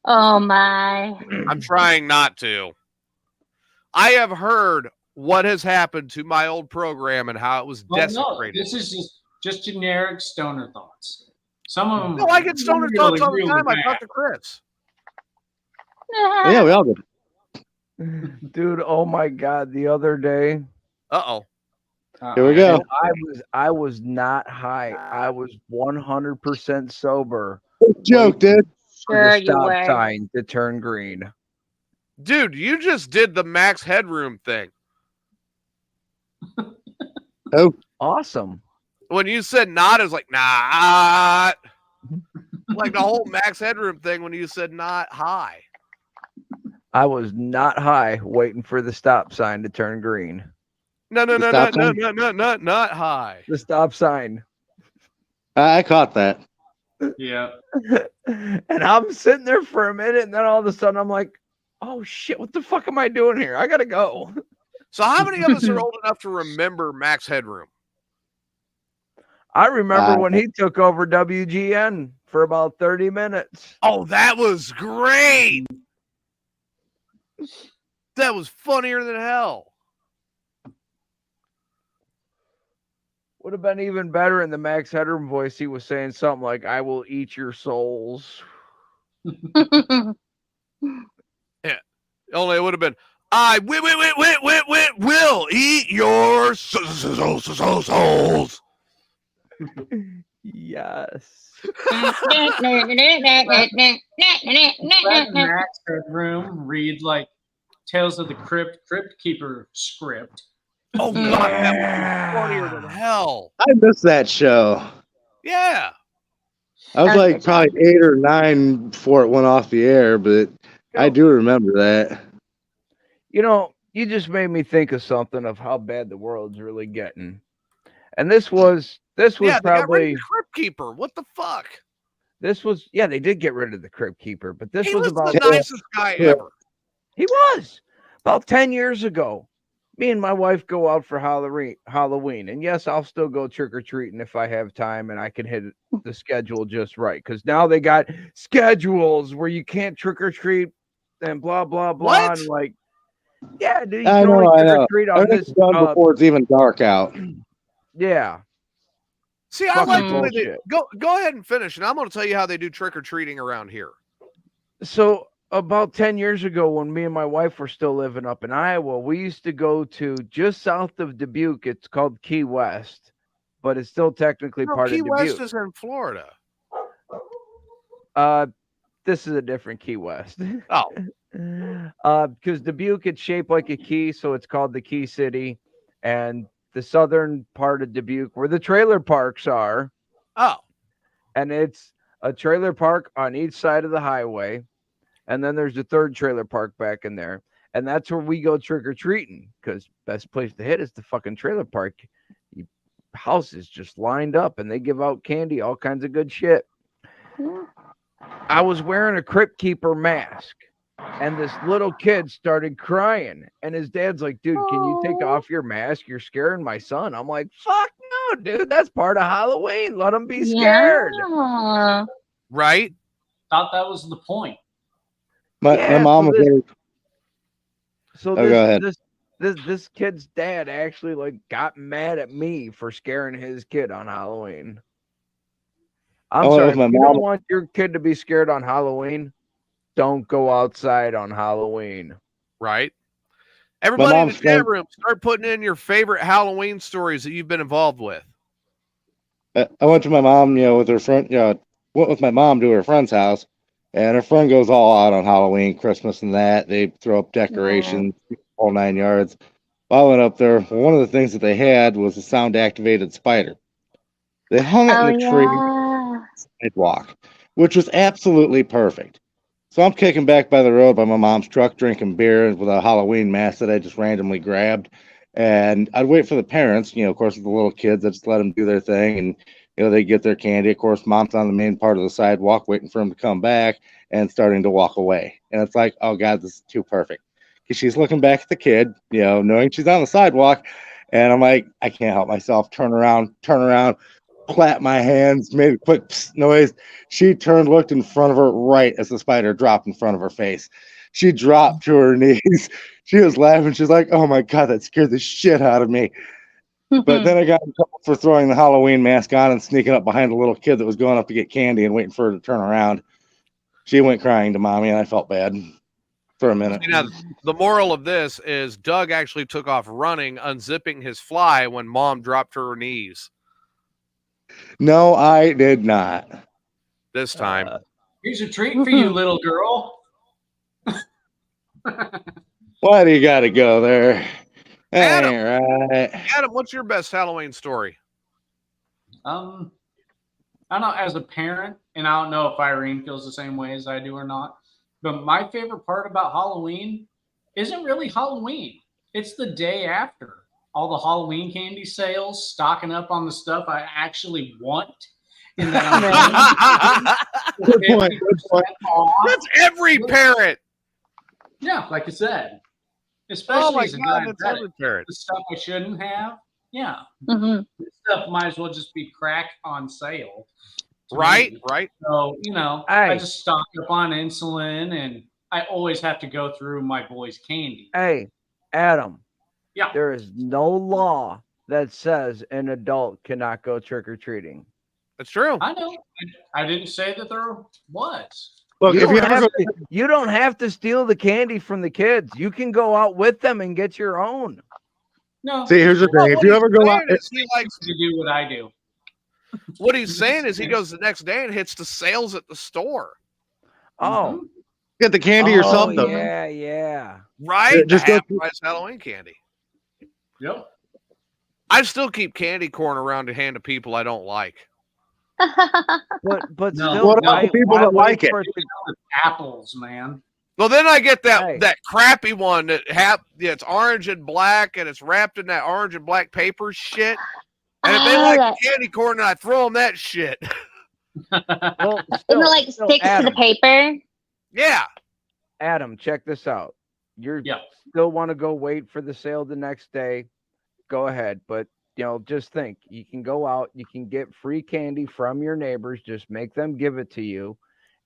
Oh my. I'm trying not to. I have heard what has happened to my old program and how it was Well, no, desecrated. this is just generic stoner thoughts. Some of them. No, I get stoner thoughts all the really time. I bad. talk to Chris. Yeah, we all do. Dude, oh my God, the other day Uh-oh. Here we go. I was not high. I was 100% sober Joke, dude. for Sure the you stop were. sign to turn green. Dude, you just did the max headroom thing. Oh, Awesome. When you said not, it was like, not. Like the whole max headroom thing when you said not high. I was not high waiting for the stop sign to turn green. No, The stop sign? not high. The stop sign. I caught that. Yeah. And I'm sitting there for a minute, and then all of a sudden I'm like, oh shit, what the fuck am I doing here? I gotta go. So how many of us are old enough to remember max headroom? I remember when he took over WGN for about 30 minutes. Oh, that was great. That was funnier than hell. Would have been even better in the Max Headroom voice. He was saying something like, I will eat your souls. Only it would have been, I will eat your souls. Yes. Let Max Headroom read like Tales of the Crypt Keeper script. Oh, God, that would be funnier than hell. I missed that show. Yeah. I was That was like good. probably 8 or 9 before it went off the air, but I do remember that. You know, you just made me think of something of how bad the world's really getting. And this was Yeah, they got rid of probably the Crypt Keeper. What the fuck? they did get rid of the Crypt Keeper, but this He was was about the nicest guy ever. He was about 10 years ago. Me and my wife go out for Halloween. And yes, I'll still go trick-or-treating if I have time and I can hit the schedule just right. Because now they got schedules where you can't trick-or-treat and blah, blah, blah. What? And like, yeah, dude, you I can only know. trick-or-treat on Everything's this. done before it's even dark out. Yeah. See, I Fucking like the way they bullshit. go ahead and finish, and I'm going to tell you how they do trick-or-treating around here. So about 10 years ago, when me and my wife were still living up in Iowa, we used to go to just south of Dubuque. It's called Key West, but it's still technically No, part Key of Dubuque. West is in Florida. This is a different Key West. Oh. Because Dubuque, it's shaped like a key, so it's called the Key City. And the southern part of Dubuque, where the trailer parks are, Oh. and it's a trailer park on each side of the highway. And then there's a third trailer park back in there. And that's where we go trick-or-treating, because best place to hit is the fucking trailer park. Houses just lined up, and they give out candy, all kinds of good shit. I was wearing a Crypt Keeper mask, and this little kid started crying. And his dad's like, dude, can you take off your mask? You're scaring my son. I'm like, fuck no, dude. That's part of Halloween. Let him be scared. Yeah. Right? Thought that was the point. My mom was very, So go ahead. this kid's dad actually like got mad at me for scaring his kid on Halloween. I'm I went sorry. with If my you mom. don't want your kid to be scared on Halloween, don't go outside on Halloween. Right? Everybody in the mom's chat friend- room, start putting in your favorite Halloween stories that you've been involved with. I went to my mom, with her friend, went with my mom to her friend's house, and her friend goes all out on Halloween, Christmas, and that. They throw up decorations, whole 9 yards. I went up there. One of the things that they had was a sound-activated spider. They hung it in Oh the tree yeah. sidewalk, which was absolutely perfect. So I'm kicking back by the road by my mom's truck, drinking beer with a Halloween mask that I just randomly grabbed. And I'd wait for the parents, of course, with the little kids, I just let them do their thing. And, they get their candy. Of course, mom's on the main part of the sidewalk waiting for them to come back and starting to walk away. And it's like, oh, God, this is too perfect. Because she's looking back at the kid, knowing she's on the sidewalk. And I'm like, I can't help myself. Turn around, clap my hands, made a quick noise. She turned, looked in front of her right as the spider dropped in front of her face. She dropped to her knees. She was laughing. She's like, oh my God, that scared the shit out of me. But then I got in trouble for throwing the Halloween mask on and sneaking up behind a little kid that was going up to get candy and waiting for her to turn around. She went crying to mommy, and I felt bad for a minute. The moral of this is Doug actually took off running, unzipping his fly when mom dropped to her knees. No, I did not. This time. Here's a treat for you, little girl. Why do you got to go there? That Adam. ain't right. Adam, what's your best Halloween story? I don't know, as a parent, and I don't know if Irene feels the same way as I do or not, but my favorite part about Halloween isn't really Halloween. It's the day after. All the Halloween candy sales, stocking up on the stuff I actually want. And then Good point. That's every parent. Yeah, like I said. Especially as a guy, that's every parent. the stuff I shouldn't have. Yeah. Mm-hmm. This stuff might as well just be crack on sale. Right. So, I just stock up on insulin, and I always have to go through my boy's candy. Hey, Adam. Yeah. There is no law that says an adult cannot go trick-or-treating. That's true. I know. I didn't say that there was. Look, You don't have to steal the candy from the kids. You can go out with them and get your own. No. See, here's the thing. If you ever go out, He likes to do what I do. What he's saying is he goes the next day and hits the sales at the store. Oh. get the candy yourself, though. Yeah. Right? Just Just go price Halloween candy. Yep. I still keep candy corn around to hand to people I don't like. But No. still, What about the people that like it? Apples, man. Well, then I get that Hey. that crappy one that it's orange and black and it's wrapped in that orange and black paper shit. And if they like the candy corn, then I throw them that shit. Well, Isn't it like still, sticks to Adam, the paper? Yeah. Adam, check this out. You Yeah. still want to go wait for the sale the next day? Go ahead, but just think. You can go out. You can get free candy from your neighbors. Just make them give it to you.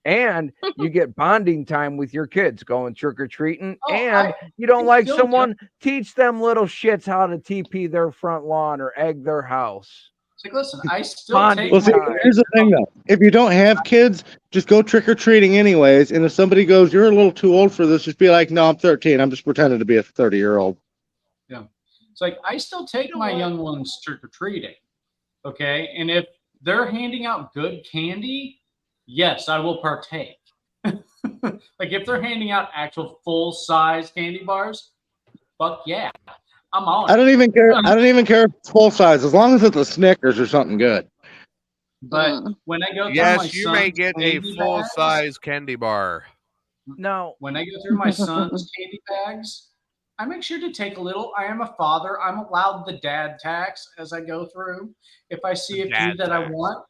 And you get bonding time with your kids going trick-or-treating. And you don't like someone, teach them little shits how to TP their front lawn or egg their house. It's like, listen, I still Bonding take Well, see, time. here's the thing, though. If you don't have kids, just go trick-or-treating anyways. And if somebody goes, you're a little too old for this, just be like, no, I'm 13. I'm just pretending to be a 30-year-old. Yeah. It's like, I still take my young ones trick-or-treating. Okay? And if they're handing out good candy, yes, I will partake. Like, if they're handing out actual full-size candy bars, fuck yeah. I'm on I don't even care. I don't even care if it's full size, as long as it's a Snickers or something good. But when I go through my Yes, you may son's get a candy full-size candy bar. No. When I go through my son's candy bags, I make sure to take a little. I am a father. I'm allowed the dad tax as I go through. If I see a few that I want,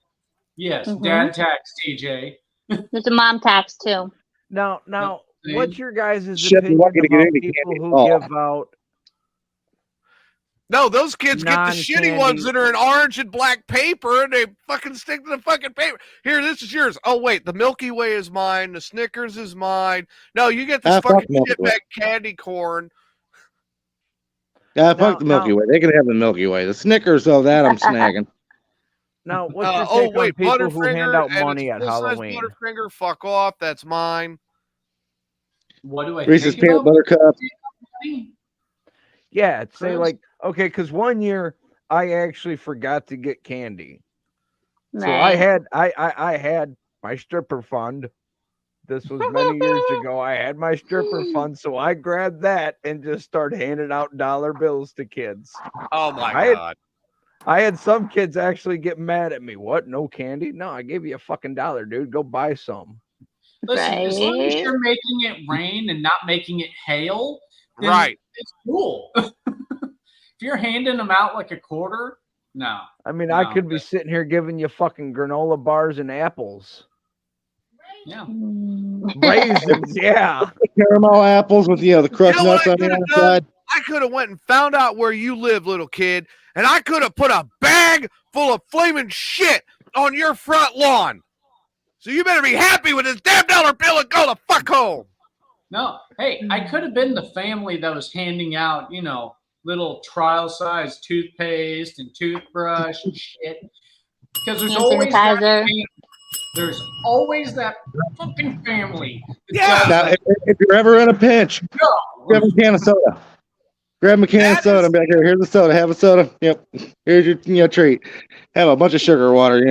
yes, dad tax, TJ. There's a mom tax too. Now, See? what's your guys' Shit, opinion lucky to get about any people candy who at all. give out? No, those kids get the shitty Non-candy. ones that are in orange and black paper, and they fucking stick to the fucking paper. Here, this is yours. Oh, wait, the Milky Way is mine. The Snickers is mine. No, you get this fuck fucking Milky Way. shitbag candy corn. Yeah, fuck the Milky Way. They can have the Milky Way. The Snickers, though, that I'm snagging. Now, what's your take on people who hand out money at Halloween? Butterfinger, fuck off. That's mine. What do I Reese's think peanut about butter cup. Yeah, say Chris? like, okay, because one year I actually forgot to get candy. So I had my stripper fund. This was many years ago. I had my stripper fund, so I grabbed that and just started handing out dollar bills to kids. Oh my God. I had some kids actually get mad at me. What? No candy? No, I gave you a fucking $1, dude. Go buy some. Listen, as long as Right. you're making it rain and not making it hail, then Right. it's cool. If you're handing them out like a quarter, no. I mean, No, I could be sitting here giving you fucking granola bars and apples. Yeah. Raisins, yeah. Caramel apples with the crushed You know nuts what I on the could've done? outside. I could have went and found out where you live, little kid, and I could have put a bag full of flaming shit on your front lawn. So you better be happy with this damn dollar bill and go the fuck home. No. Hey, I could have been the family that was handing out, little trial size toothpaste and toothbrush and shit. Because there's Hand always that sanitizer. family. There's always that fucking family. that Yeah. does Now, that. if you're ever in a pinch, No. grab a can of soda. Grab a can of That soda is- and be like, here, here's the soda. Have a soda. Yep. Here's your treat. Have a bunch of sugar water.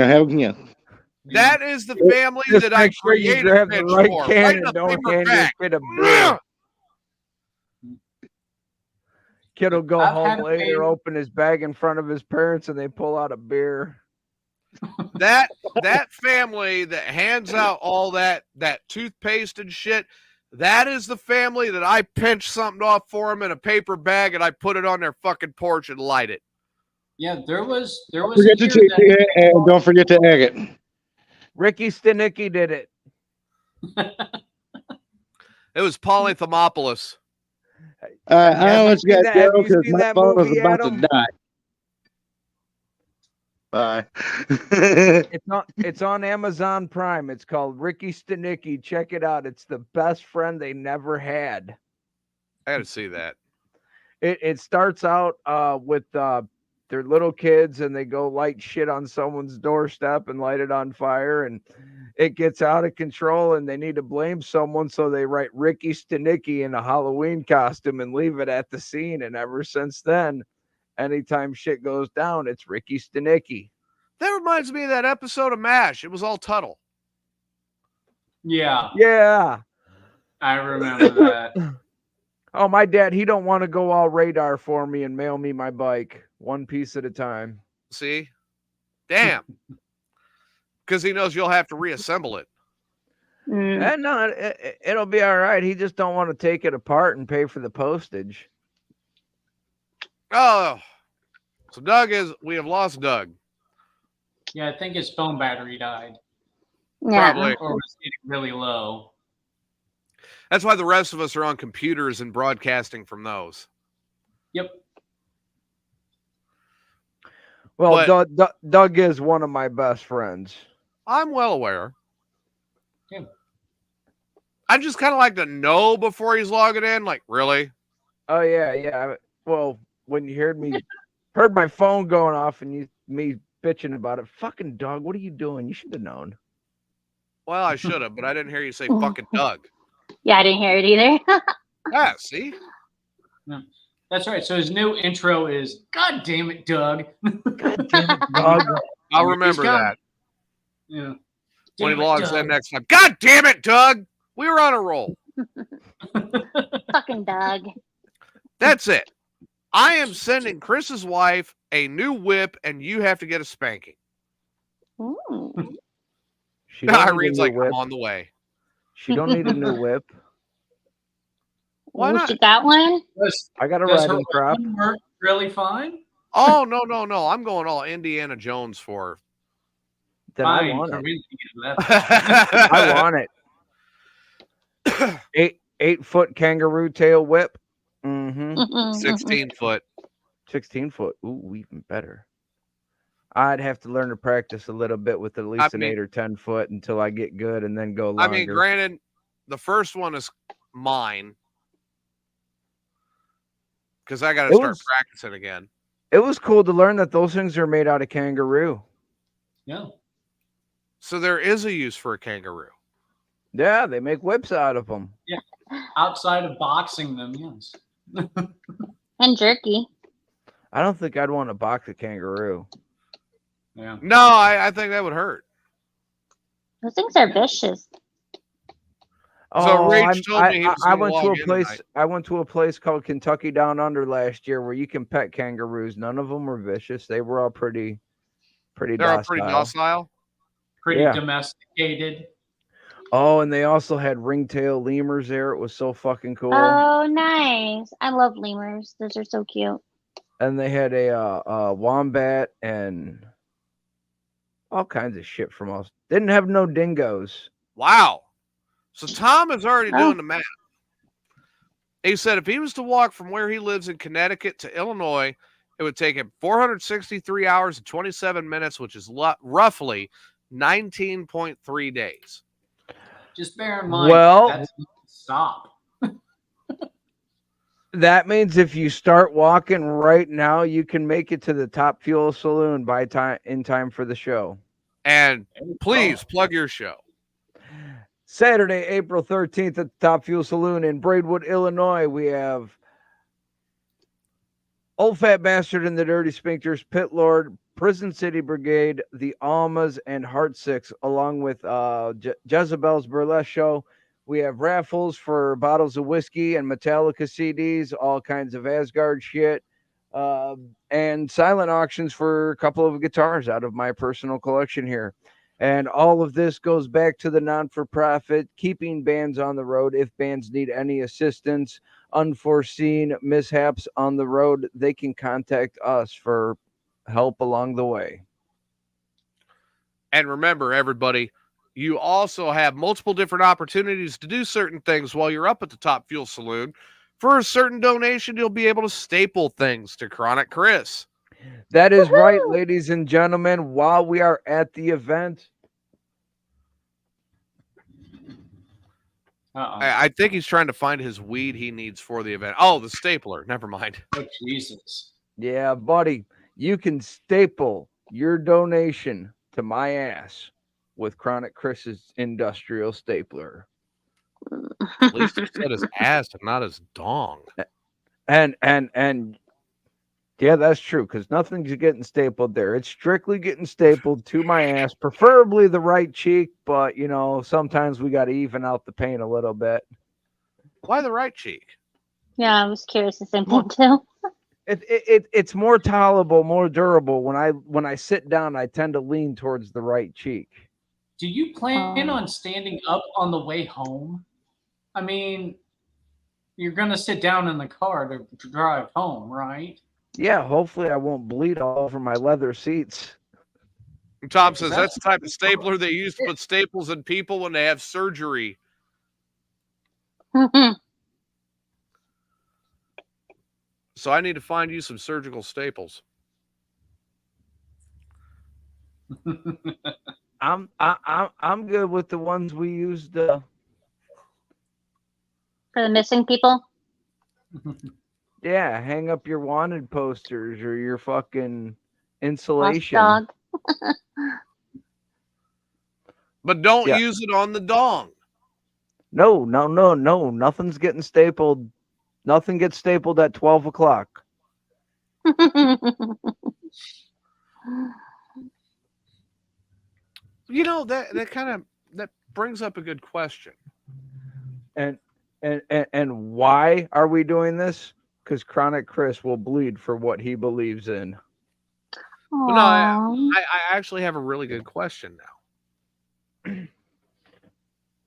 That is the family Just that I make sure you created grab the pinch right for. can Right in and the don't paper hand your bag. kid a beer. Kid will go I've home had later, family- open his bag in front of his parents, and they pull out a beer. That family that hands out all that toothpaste and shit, that is the family that I pinch something off for them in a paper bag and I put it on their fucking porch and light it. Yeah, there was Forget a to year cheat it and don't forget to egg it. Ricky Stenicki did it. It was Polythermopolis. I'll let you seen guys that- go have you because seen my that phone is movie, about Adam? to die. Bye. It's on Amazon Prime. It's called Ricky Stenicki. Check it out. It's the best friend they never had. I gotta see that. It starts out with their little kids and they go light shit on someone's doorstep and light it on fire, and it gets out of control and they need to blame someone, so they write Ricky Stenicki in a Halloween costume and leave it at the scene. And ever since then, anytime shit goes down, it's Ricky Stenicki. That reminds me of that episode of MASH. It was all Tuttle. Yeah, Yeah. I remember that. Oh, my dad, he don't want to go all radar for me and mail me my bike one piece at a time. See? Damn. Because he knows you'll have to reassemble it. And no, it'll be all right. He just don't want to take it apart and pay for the postage. Oh. So we have lost Doug. Yeah, I think his phone battery died. Yeah. Probably. Or was getting really low. That's why the rest of us are on computers and broadcasting from those. Yep. Well, But- Doug is one of my best friends. I'm well aware. Yeah. I just kind of like to know before he's logging in. Like, really? Oh yeah. Well, when you heard my phone going off and me bitching about it, fucking Doug, what are you doing? You should have known. Well, I should have, but I didn't hear you say fucking Doug. Yeah, I didn't hear it either. Yeah, see? That's right. So his new intro is God damn it, Doug. God damn it, Doug. I'll remember coming. that Yeah. when he Damn it, logs Doug. in next time. God damn it, Doug! We were on a roll. Fucking Doug. That's it. I am sending Chris's wife a new whip, and you have to get a spanking. Ooh. She don't need a Irene's new like, whip. I'm on the way. She don't need a new whip. Why Ooh, not? she got one? I got a Does her riding crop. one work really fine? Oh, no. I'm going all Indiana Jones for her. Then I Fine, want for it. me to get that. I want it. 8-foot kangaroo tail whip. Mm-hmm. 16 foot. 16 foot. Ooh, even better. I'd have to learn to practice a little bit with at least an 8 or 10 foot until I get good and then go longer. I mean, granted, the first one is mine because I got to start practicing again. It was cool to learn that those things are made out of kangaroo. Yeah. So there is a use for a kangaroo. Yeah, they make whips out of them. Outside of boxing them, yes. And jerky. I don't think I'd want to box a kangaroo. Yeah. No, I think that would hurt. Those things are vicious. So Rage told me he was I gonna went to log a in place. tonight. I went to a place called Kentucky Down Under last year where you can pet kangaroos. None of them were vicious. They were all pretty They're docile. all pretty docile. Pretty Yeah. domesticated. Oh, and they also had ringtail lemurs there. It was so fucking cool. Oh, nice. I love lemurs. Those are so cute. And they had a wombat and all kinds of shit from us. Didn't have no dingoes. Wow. So Tom is already Oh. doing the math. He said if he was to walk from where he lives in Connecticut to Illinois, it would take him 463 hours and 27 minutes, which is roughly 19.3 days. Just bear in mind, Well- that's stop. That means if you start walking right now, you can make it to the Top Fuel Saloon in time for the show. And please plug your show. Saturday, April 13th at the Top Fuel Saloon in Braidwood, Illinois. We have Old Fat Bastard and the Dirty Sphincters, Pit Lord, Prison City Brigade, the Almas, and Heart Six, along with Jezebel's Burlesque Show. We have raffles for bottles of whiskey and Metallica CDs, all kinds of Asgard shit, and silent auctions for a couple of guitars out of my personal collection here. And all of this goes back to the non-for-profit, keeping bands on the road. If bands need any assistance, unforeseen mishaps on the road, they can contact us for help along the way. And remember, everybody, you also have multiple different opportunities to do certain things while you're up at the Top Fuel Saloon. For a certain donation, you'll be able to staple things to Chronic Chris. That is right, ladies and gentlemen. While we are at the event, I think he's trying to find his weed he needs for the event. Oh, the stapler. Never mind. Oh, Jesus. yeah, buddy, you can staple your donation to my ass with Chronic Chris's industrial stapler. At least he said his ass and not his dong. And yeah, that's true, because nothing's getting stapled there. It's strictly getting stapled to my ass, preferably the right cheek, but you know, sometimes we got to even out the pain a little bit. Why the right cheek? Yeah, I was curious the same one too. It's more tolerable, more durable. When I sit down, I tend to lean towards the right cheek. Do you plan on standing up on the way home? I mean, you're going to sit down in the car to drive home, right? Yeah, hopefully I won't bleed all over my leather seats. Tom says that's the type of stapler they use to put staples in people when they have surgery. So I need to find you some surgical staples. I'm good with the ones we used. For the missing people? Yeah, hang up your wanted posters or your fucking Lost insulation. dog. But don't Yeah. use it on the dong. No. Nothing's getting stapled. Nothing gets stapled at 12 o'clock. You know, that brings up a good question. And why are we doing this? Because Chronic Chris will bleed for what he believes in. But no, I actually have a really good question now.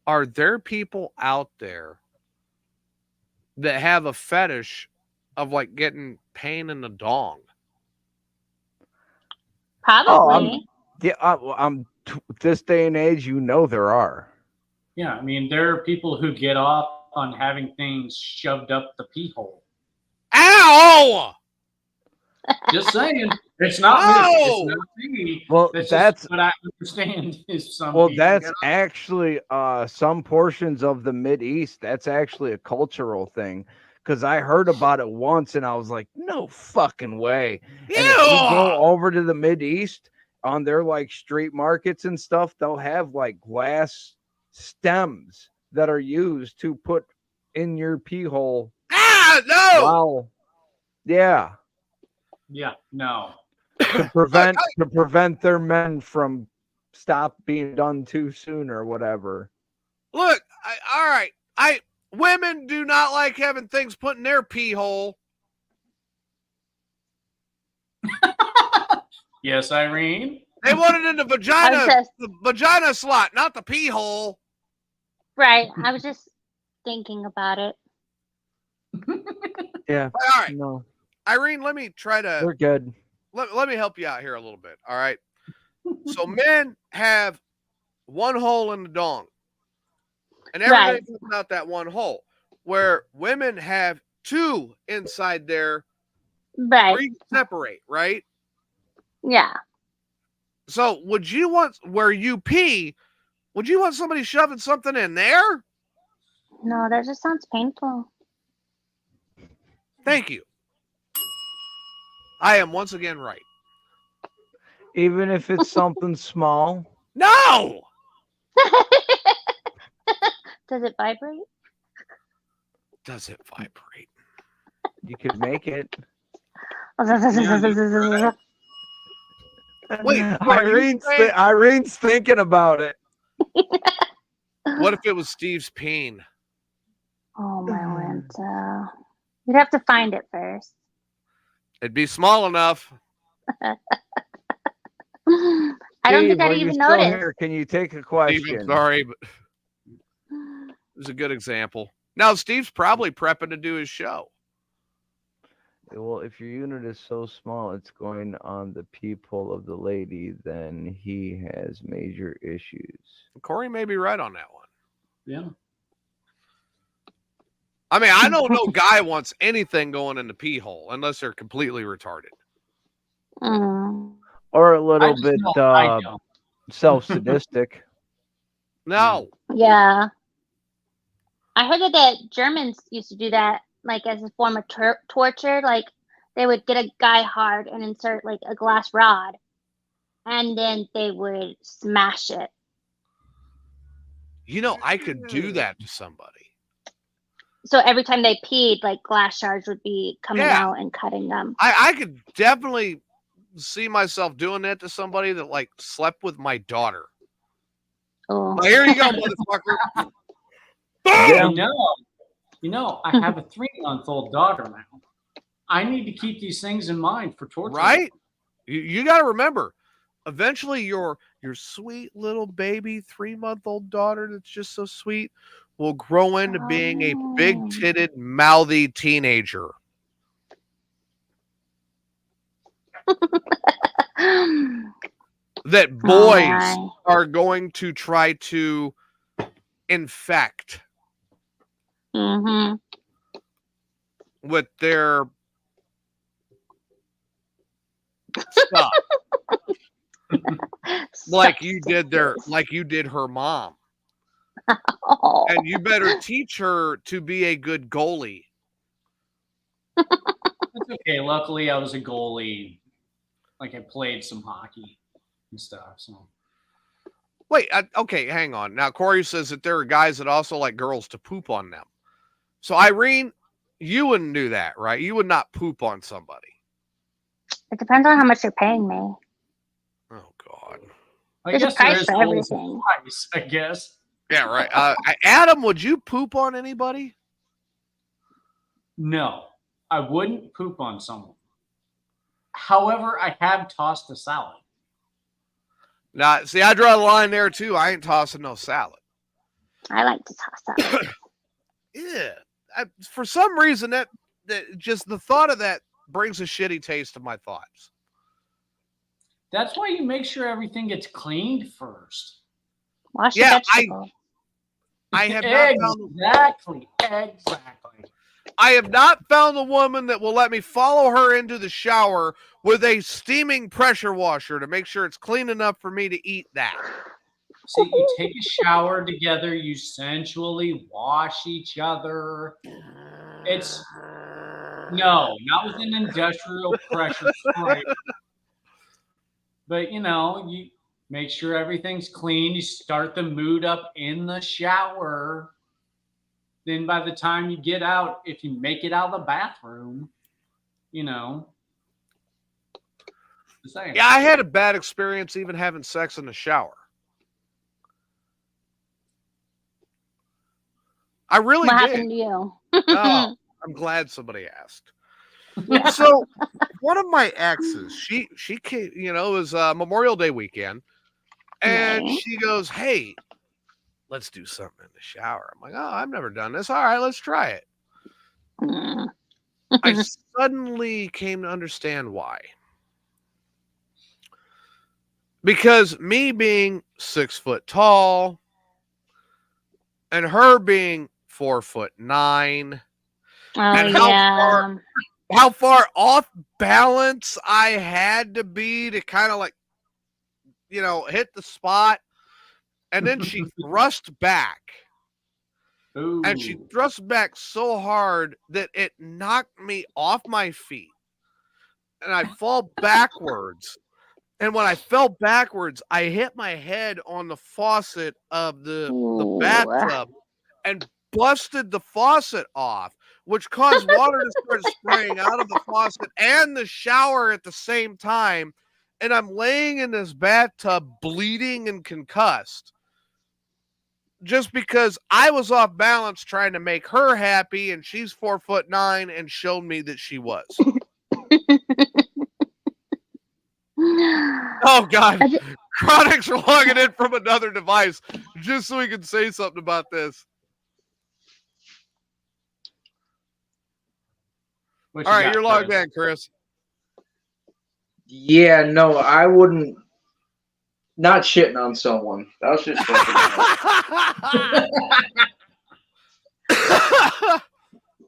Are there people out there that have a fetish of like getting pain in the dong? Probably. Yeah, this day and age, you know there are. Yeah, I mean, there are people who get off on having things shoved up the pee hole. Ow! Just saying. It's not me. It's not me. Well, That's that's what I understand is some well, people that's get off. actually some portions of the Mid East. That's actually a cultural thing. Because I heard about it once and I was like, no fucking way. And if you go over to the Mid East, on their like street markets and stuff, they'll have like glass stems that are used to put in your pee hole. Ah, no. Wow. Yeah. Yeah, no. To prevent their men from stop being done too soon or whatever. Look, all right. Women do not like having things put in their pee hole. Yes, Irene. They want it in the vagina slot, not the pee hole. Right. I was just thinking about it. Yeah. All right, No, Irene, let me try to. we're good. Let me help you out here a little bit. All right. So men have one hole in the dong, and everything comes out that one hole. Where women have two inside there, Right. where you separate, right? Yeah. So would you want where you pee? Would you want somebody shoving something in there? No, that just sounds painful. Thank you. I am once again right. Even if it's something small. No. Does it vibrate? Does it vibrate? You could make it. Wait, Irene's thinking about it. What if it was Steve's peen? Oh my Lanta. You'd have to find it first. It'd be small enough. I don't think I'd even notice. Here? Can you take a Steve, question? I'm sorry, but it was a good example. Now Steve's probably prepping to do his show. Well, if your unit is so small it's going on the peephole of the lady, then he has major issues. Corey may be right on that one. Yeah. I mean, I don't know guy wants anything going in the pee hole unless they're completely retarded. Or a little bit I don't. self-sadistic. No. Yeah. I heard that the Germans used to do that, like as a form of torture. Like they would get a guy hard and insert like a glass rod, and then they would smash it. You know, I could do that to somebody. So every time they peed, like glass shards would be coming Yeah. out and cutting them. I could definitely see myself doing that to somebody that like slept with my daughter. Oh. Well, here you go, motherfucker. Yeah. You know, I have a 3-month-old daughter now. I need to keep these things in mind for torture. Right? You got to remember, eventually your sweet little baby 3-month-old daughter that's just so sweet will grow into being a big-titted, mouthy teenager. That boys are going to try to infect with their stuff. like you did her mom. Oh. And you better teach her to be a good goalie. It's okay. Luckily, I was a goalie. Like I played some hockey and stuff. So Wait, okay, hang on. Now Corey says that there are guys that also like girls to poop on them. So Irene, you wouldn't do that, right? You would not poop on somebody. It depends on how much you're paying me. Oh God. I There's a guess there price is for always a everything. price, I guess. Yeah, right. Adam, would you poop on anybody? No, I wouldn't poop on someone. However, I have tossed a salad. Now, see, I draw the line there too. I ain't tossing no salad. I like to toss salad. Yeah. For some reason, that just the thought of that brings a shitty taste to my thoughts. That's why you make sure everything gets cleaned first. Wash your vegetables. I have not found Exactly. I have not found the woman that will let me follow her into the shower with a steaming pressure washer to make sure it's clean enough for me to eat that. See, you take a shower together, you sensually wash each other. It's no, not with an industrial pressure spray. But you make sure everything's clean. You start the mood up in the shower. Then by the time you get out, if you make it out of the bathroom, the same. Yeah, I had a bad experience even having sex in the shower. I really What did. happened to you? Oh, I'm glad somebody asked. Yeah. So one of my exes, she came, it was Memorial Day weekend, and Right. she goes, "Hey, let's do something in the shower." I'm like, "Oh, I've never done this. All right, let's try it." Mm. I suddenly came to understand why. Because me being 6 foot tall and her being 4'9", Oh and yeah. how far off balance I had to be to kind of like, hit the spot. And then she thrust back. Ooh. And she thrust back so hard that it knocked me off my feet. And I fall backwards. And when I fell backwards, I hit my head on the faucet of the Ooh. bathtub and busted the faucet off, which caused water to start spraying out of the faucet and the shower at the same time. And I'm laying in this bathtub bleeding and concussed just because I was off balance trying to make her happy, and she's 4'9" and showed me that she was. Oh God, Chronic's logging in from another device just so we can say something about this. What All you right, got, you're logged Chris? in, Chris. Yeah, no, I wouldn't. Not shitting on someone. That was just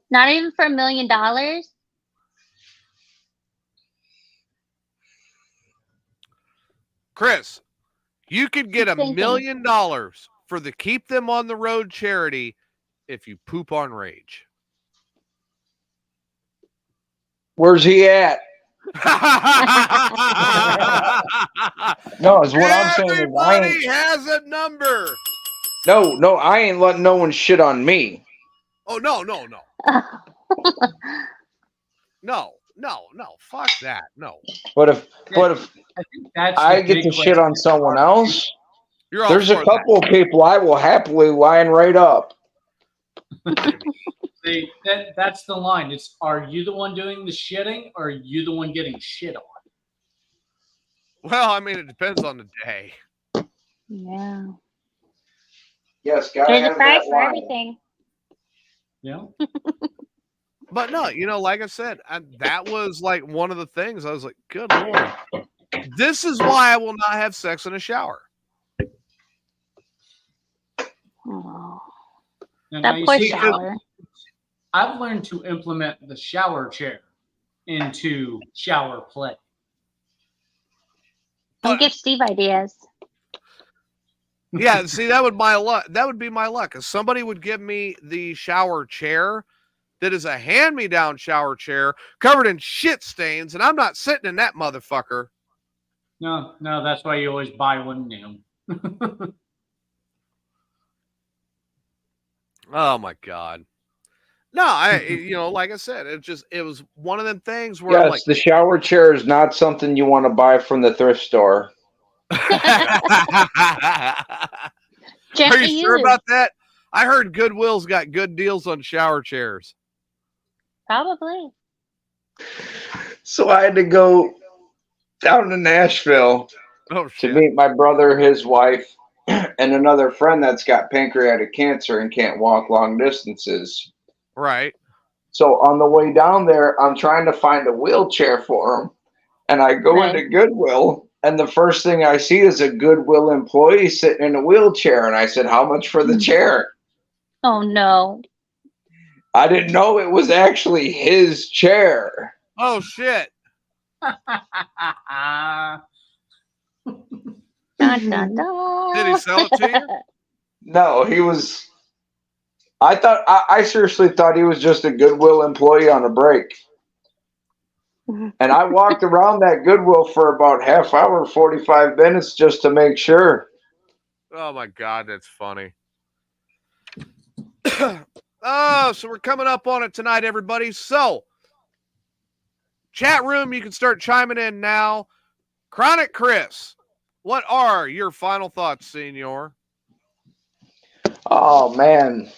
Not even for $1 million. Chris, you could get Keep $1 thinking. million for the Keep Them on the Road charity if you poop on rage. Where's he at? No, is what I'm saying. Is Everybody has a number. no, I ain't letting no one shit on me. Oh, no. No. Fuck that. No. But if That's I the get big to shit on someone else, You're all there's a for couple of people I will happily line right up. See, that's the line. It's, are you the one doing the shitting, or are you the one getting shit on? that. Well, I mean, it depends on the day. Yeah. Yes, gotta There's a have price that for line. everything. Yeah. But no, like I said, that was like one of the things I was like, good Lord. This is why I will not have sex in a shower. Oh, Now, that you poor see, shower. I've learned to implement the shower chair into shower play. Don't give Steve ideas. Yeah, see, that would be my luck. If somebody would give me the shower chair that is a hand-me-down shower chair covered in shit stains, and I'm not sitting in that motherfucker. No, that's why you always buy one new. Oh my God. No, like I said, it was one of them things where I'm Yes, like, the shower chair is not something you want to buy from the thrift store. Are Gently you sure used. about that? I heard Goodwill's got good deals on shower chairs. Probably. So I had to go down to Nashville Oh to shit. meet my brother, his wife, and another friend that's got pancreatic cancer and can't walk long distances. Right. So on the way down there, I'm trying to find a wheelchair for him. And I go Right. into Goodwill, and the first thing I see is a Goodwill employee sitting in a wheelchair. And I said, "How much for the chair?" Oh no. I didn't know it was actually his chair. Oh shit. Dun, dun, dun. Did he sell it to you? No, he was. I seriously thought he was just a Goodwill employee on a break. And I walked around that Goodwill for about half hour, 45 minutes just to make sure. Oh my God, that's funny. Oh, so we're coming up on it tonight, everybody. So, chat room, you can start chiming in now. Chronic Chris, what are your final thoughts, Senor? Oh, man.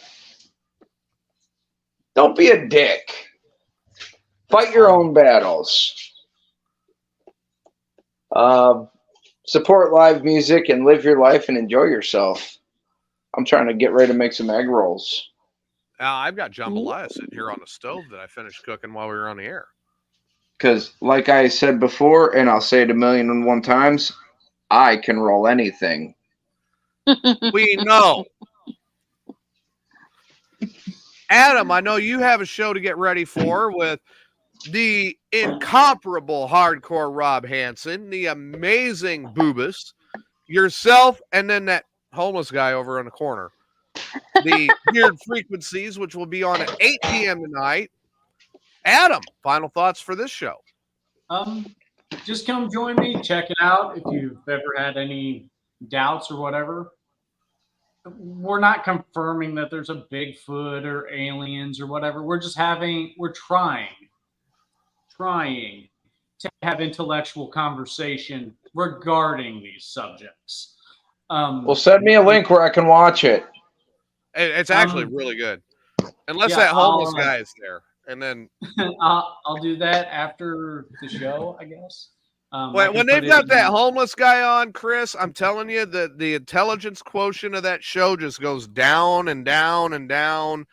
Don't be a dick. Fight your own battles. Support live music and live your life and enjoy yourself. I'm trying to get ready to make some egg rolls. I've got jambalaya sitting here on the stove that I finished cooking while we were on the air. Because, like I said before, and I'll say it 1,000,001 times, I can roll anything. We know. Adam, I know you have a show to get ready for with the incomparable hardcore Rob Hansen, the amazing Boobus, yourself, and then that homeless guy over in the corner. The Weird Frequencies, which will be on at 8 p.m. tonight. Adam, final thoughts for this show? Just come join me, check it out if you've ever had any doubts or whatever. We're not confirming that there's a Bigfoot or aliens or whatever. We're trying to have intellectual conversation regarding these subjects. Well, send me a link where I can watch it. It's actually really good. Unless yeah, that homeless guy is there. And then I'll do that after the show, I guess. when they've got that homeless guy on, Chris, I'm telling you that the intelligence quotient of that show just goes down and down and down.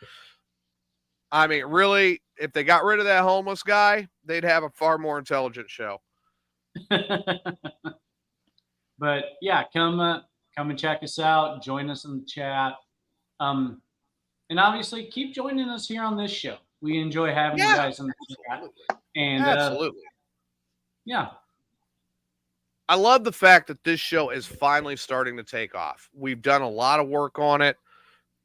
I mean, really, if they got rid of that homeless guy, they'd have a far more intelligent show. But yeah, come and check us out. Join us in the chat. And obviously keep joining us here on this show. We enjoy having you guys in the chat. And absolutely. Yeah. I love the fact that this show is finally starting to take off. We've done a lot of work on it.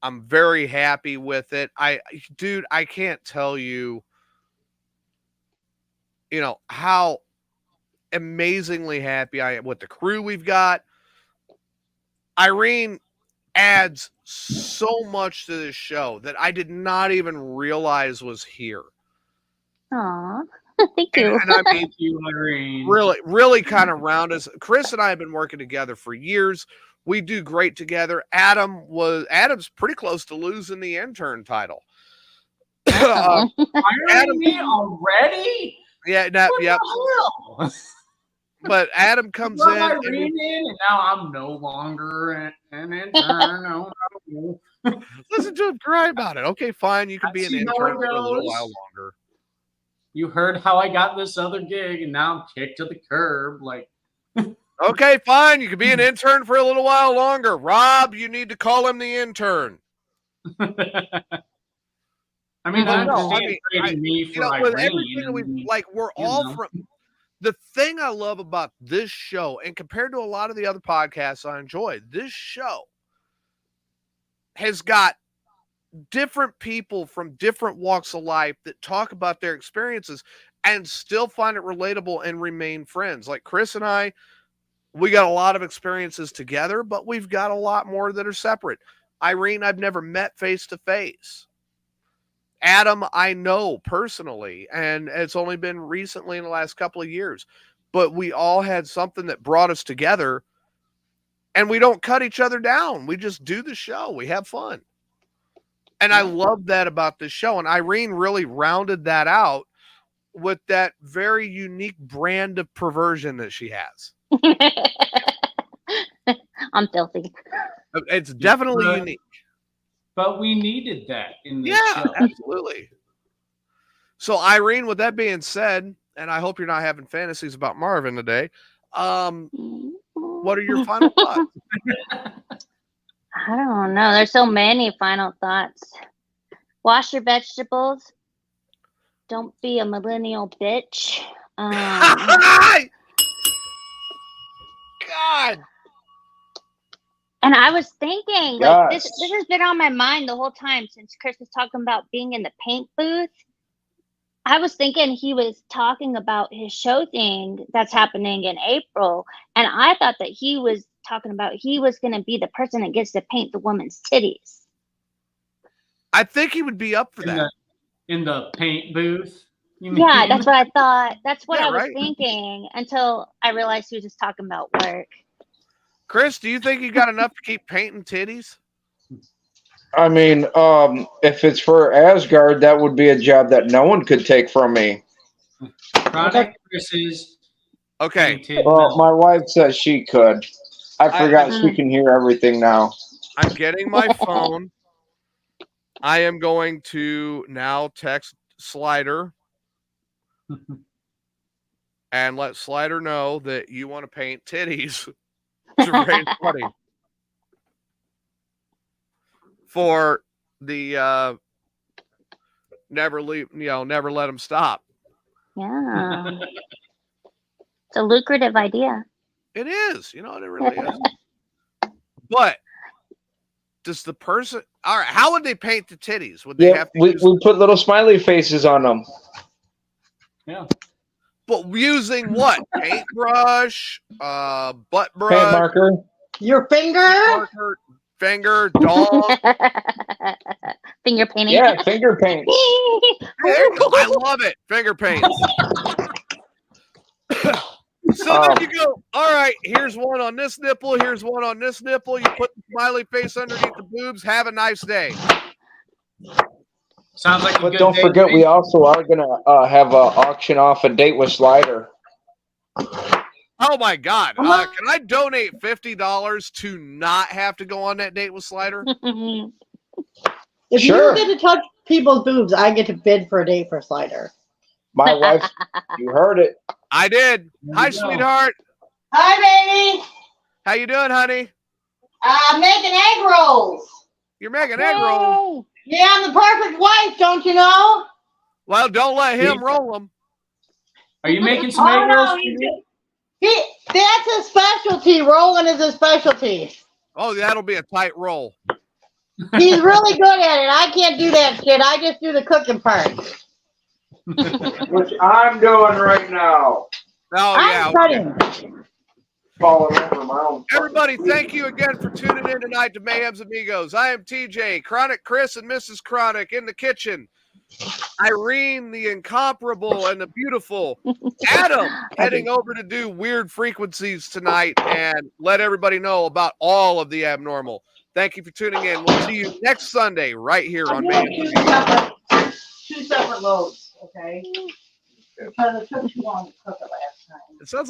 I'm very happy with it. I can't tell you, how amazingly happy I am with the crew we've got. Irene adds so much to this show that I did not even realize was here. Aw, thank you. And I mean, Thank you, Irene. really kind of round us. Chris and I have been working together for years. We do great together. Adam's pretty close to losing the intern title. Adam, me already? Yeah, yep. But Adam comes in. Irene and now I'm no longer an intern. No. Listen to him cry about it. Okay, fine. You can be an intern for a little while longer. You heard how I got this other gig, and now I'm kicked to the curb. Like, okay, fine. You can be an intern for a little while longer. Rob, you need to call him the intern. I mean, I understand with everything we're all from. The thing I love about this show, and compared to a lot of the other podcasts I enjoy, this show has got different people from different walks of life that talk about their experiences and still find it relatable and remain friends. Like Chris and I, we got a lot of experiences together, but we've got a lot more that are separate. Irene, I've never met face to face. Adam, I know personally, and it's only been recently in the last couple of years, but we all had something that brought us together, and we don't cut each other down. We just do the show. We have fun. And I love that about this show. And Irene really rounded that out with that very unique brand of perversion that she has. I'm filthy. It's definitely unique. But we needed that in this show. Absolutely. So, Irene, with that being said, and I hope you're not having fantasies about Marvin today, what are your final thoughts? I don't know. There's so many final thoughts. Wash your vegetables. Don't be a millennial bitch. God. And I was thinking, like, this has been on my mind the whole time since Chris was talking about being in the paint booth. I was thinking he was talking about his show thing that's happening in April, and I thought that he was talking about he was going to be the person that gets to paint the woman's titties. I think he would be up for that. In the paint booth. You mean? Yeah, that's what I thought. That's what Yeah, I was right. thinking until I realized he was just talking about work. Chris, do you think you got enough to keep painting titties? I mean, if it's for Asgard, that would be a job that no one could take from me. Chronic Chris's Okay. painted Well, milk. my wife says she could. I forgot she can hear everything now. I'm getting my phone. I am going to now text Slider and let Slider know that you want to paint titties to raise money for the never let them stop. Yeah. It's a lucrative idea. It is, it really is. But does the person? All right, how would they paint the titties? Would they Yeah, have to we use, put little smiley faces on them. Yeah. but using what? Paintbrush, butt Paint brush, marker. Your finger? marker, finger, dog. Finger painting. Yeah, finger paint. There you go. I love it. Finger paints. So then you go, all right, here's one on this nipple, here's one on this nipple. You put the smiley face underneath the boobs. Have a nice day. Sounds like a But good don't day forget, to we me. also are gonna have an auction off a date with Slider. Oh my God. Come on. Can I donate $50 to not have to go on that date with Slider? If Sure. you get to touch people's boobs, I get to bid for a date for Slider. My wife, you heard it. I did. There Hi, you go. sweetheart. Hi, baby. How you doing, honey? I'm making egg rolls. You're making egg rolls. Yeah, I'm the perfect wife, don't you know? Well, don't let him roll them. Are you making some Oh, egg no, rolls? that's a specialty. Rolling is a specialty. Oh, that'll be a tight roll. He's really good at it. I can't do that shit. I just do the cooking part. Which I'm doing right now. Oh, I'm yeah. cutting. Falling over my own. Everybody, thank you again for tuning in tonight to Mayhem's Amigos. I am TJ, Chronic Chris and Mrs. Chronic in the kitchen. Irene, the incomparable and the beautiful. Adam, heading over to do weird frequencies tonight and let everybody know about all of the abnormal. Thank you for tuning in. We'll see you next Sunday right here on Mayhem's Amigos. Two separate loads, okay? Because it took too long to cook it last time. It sounds like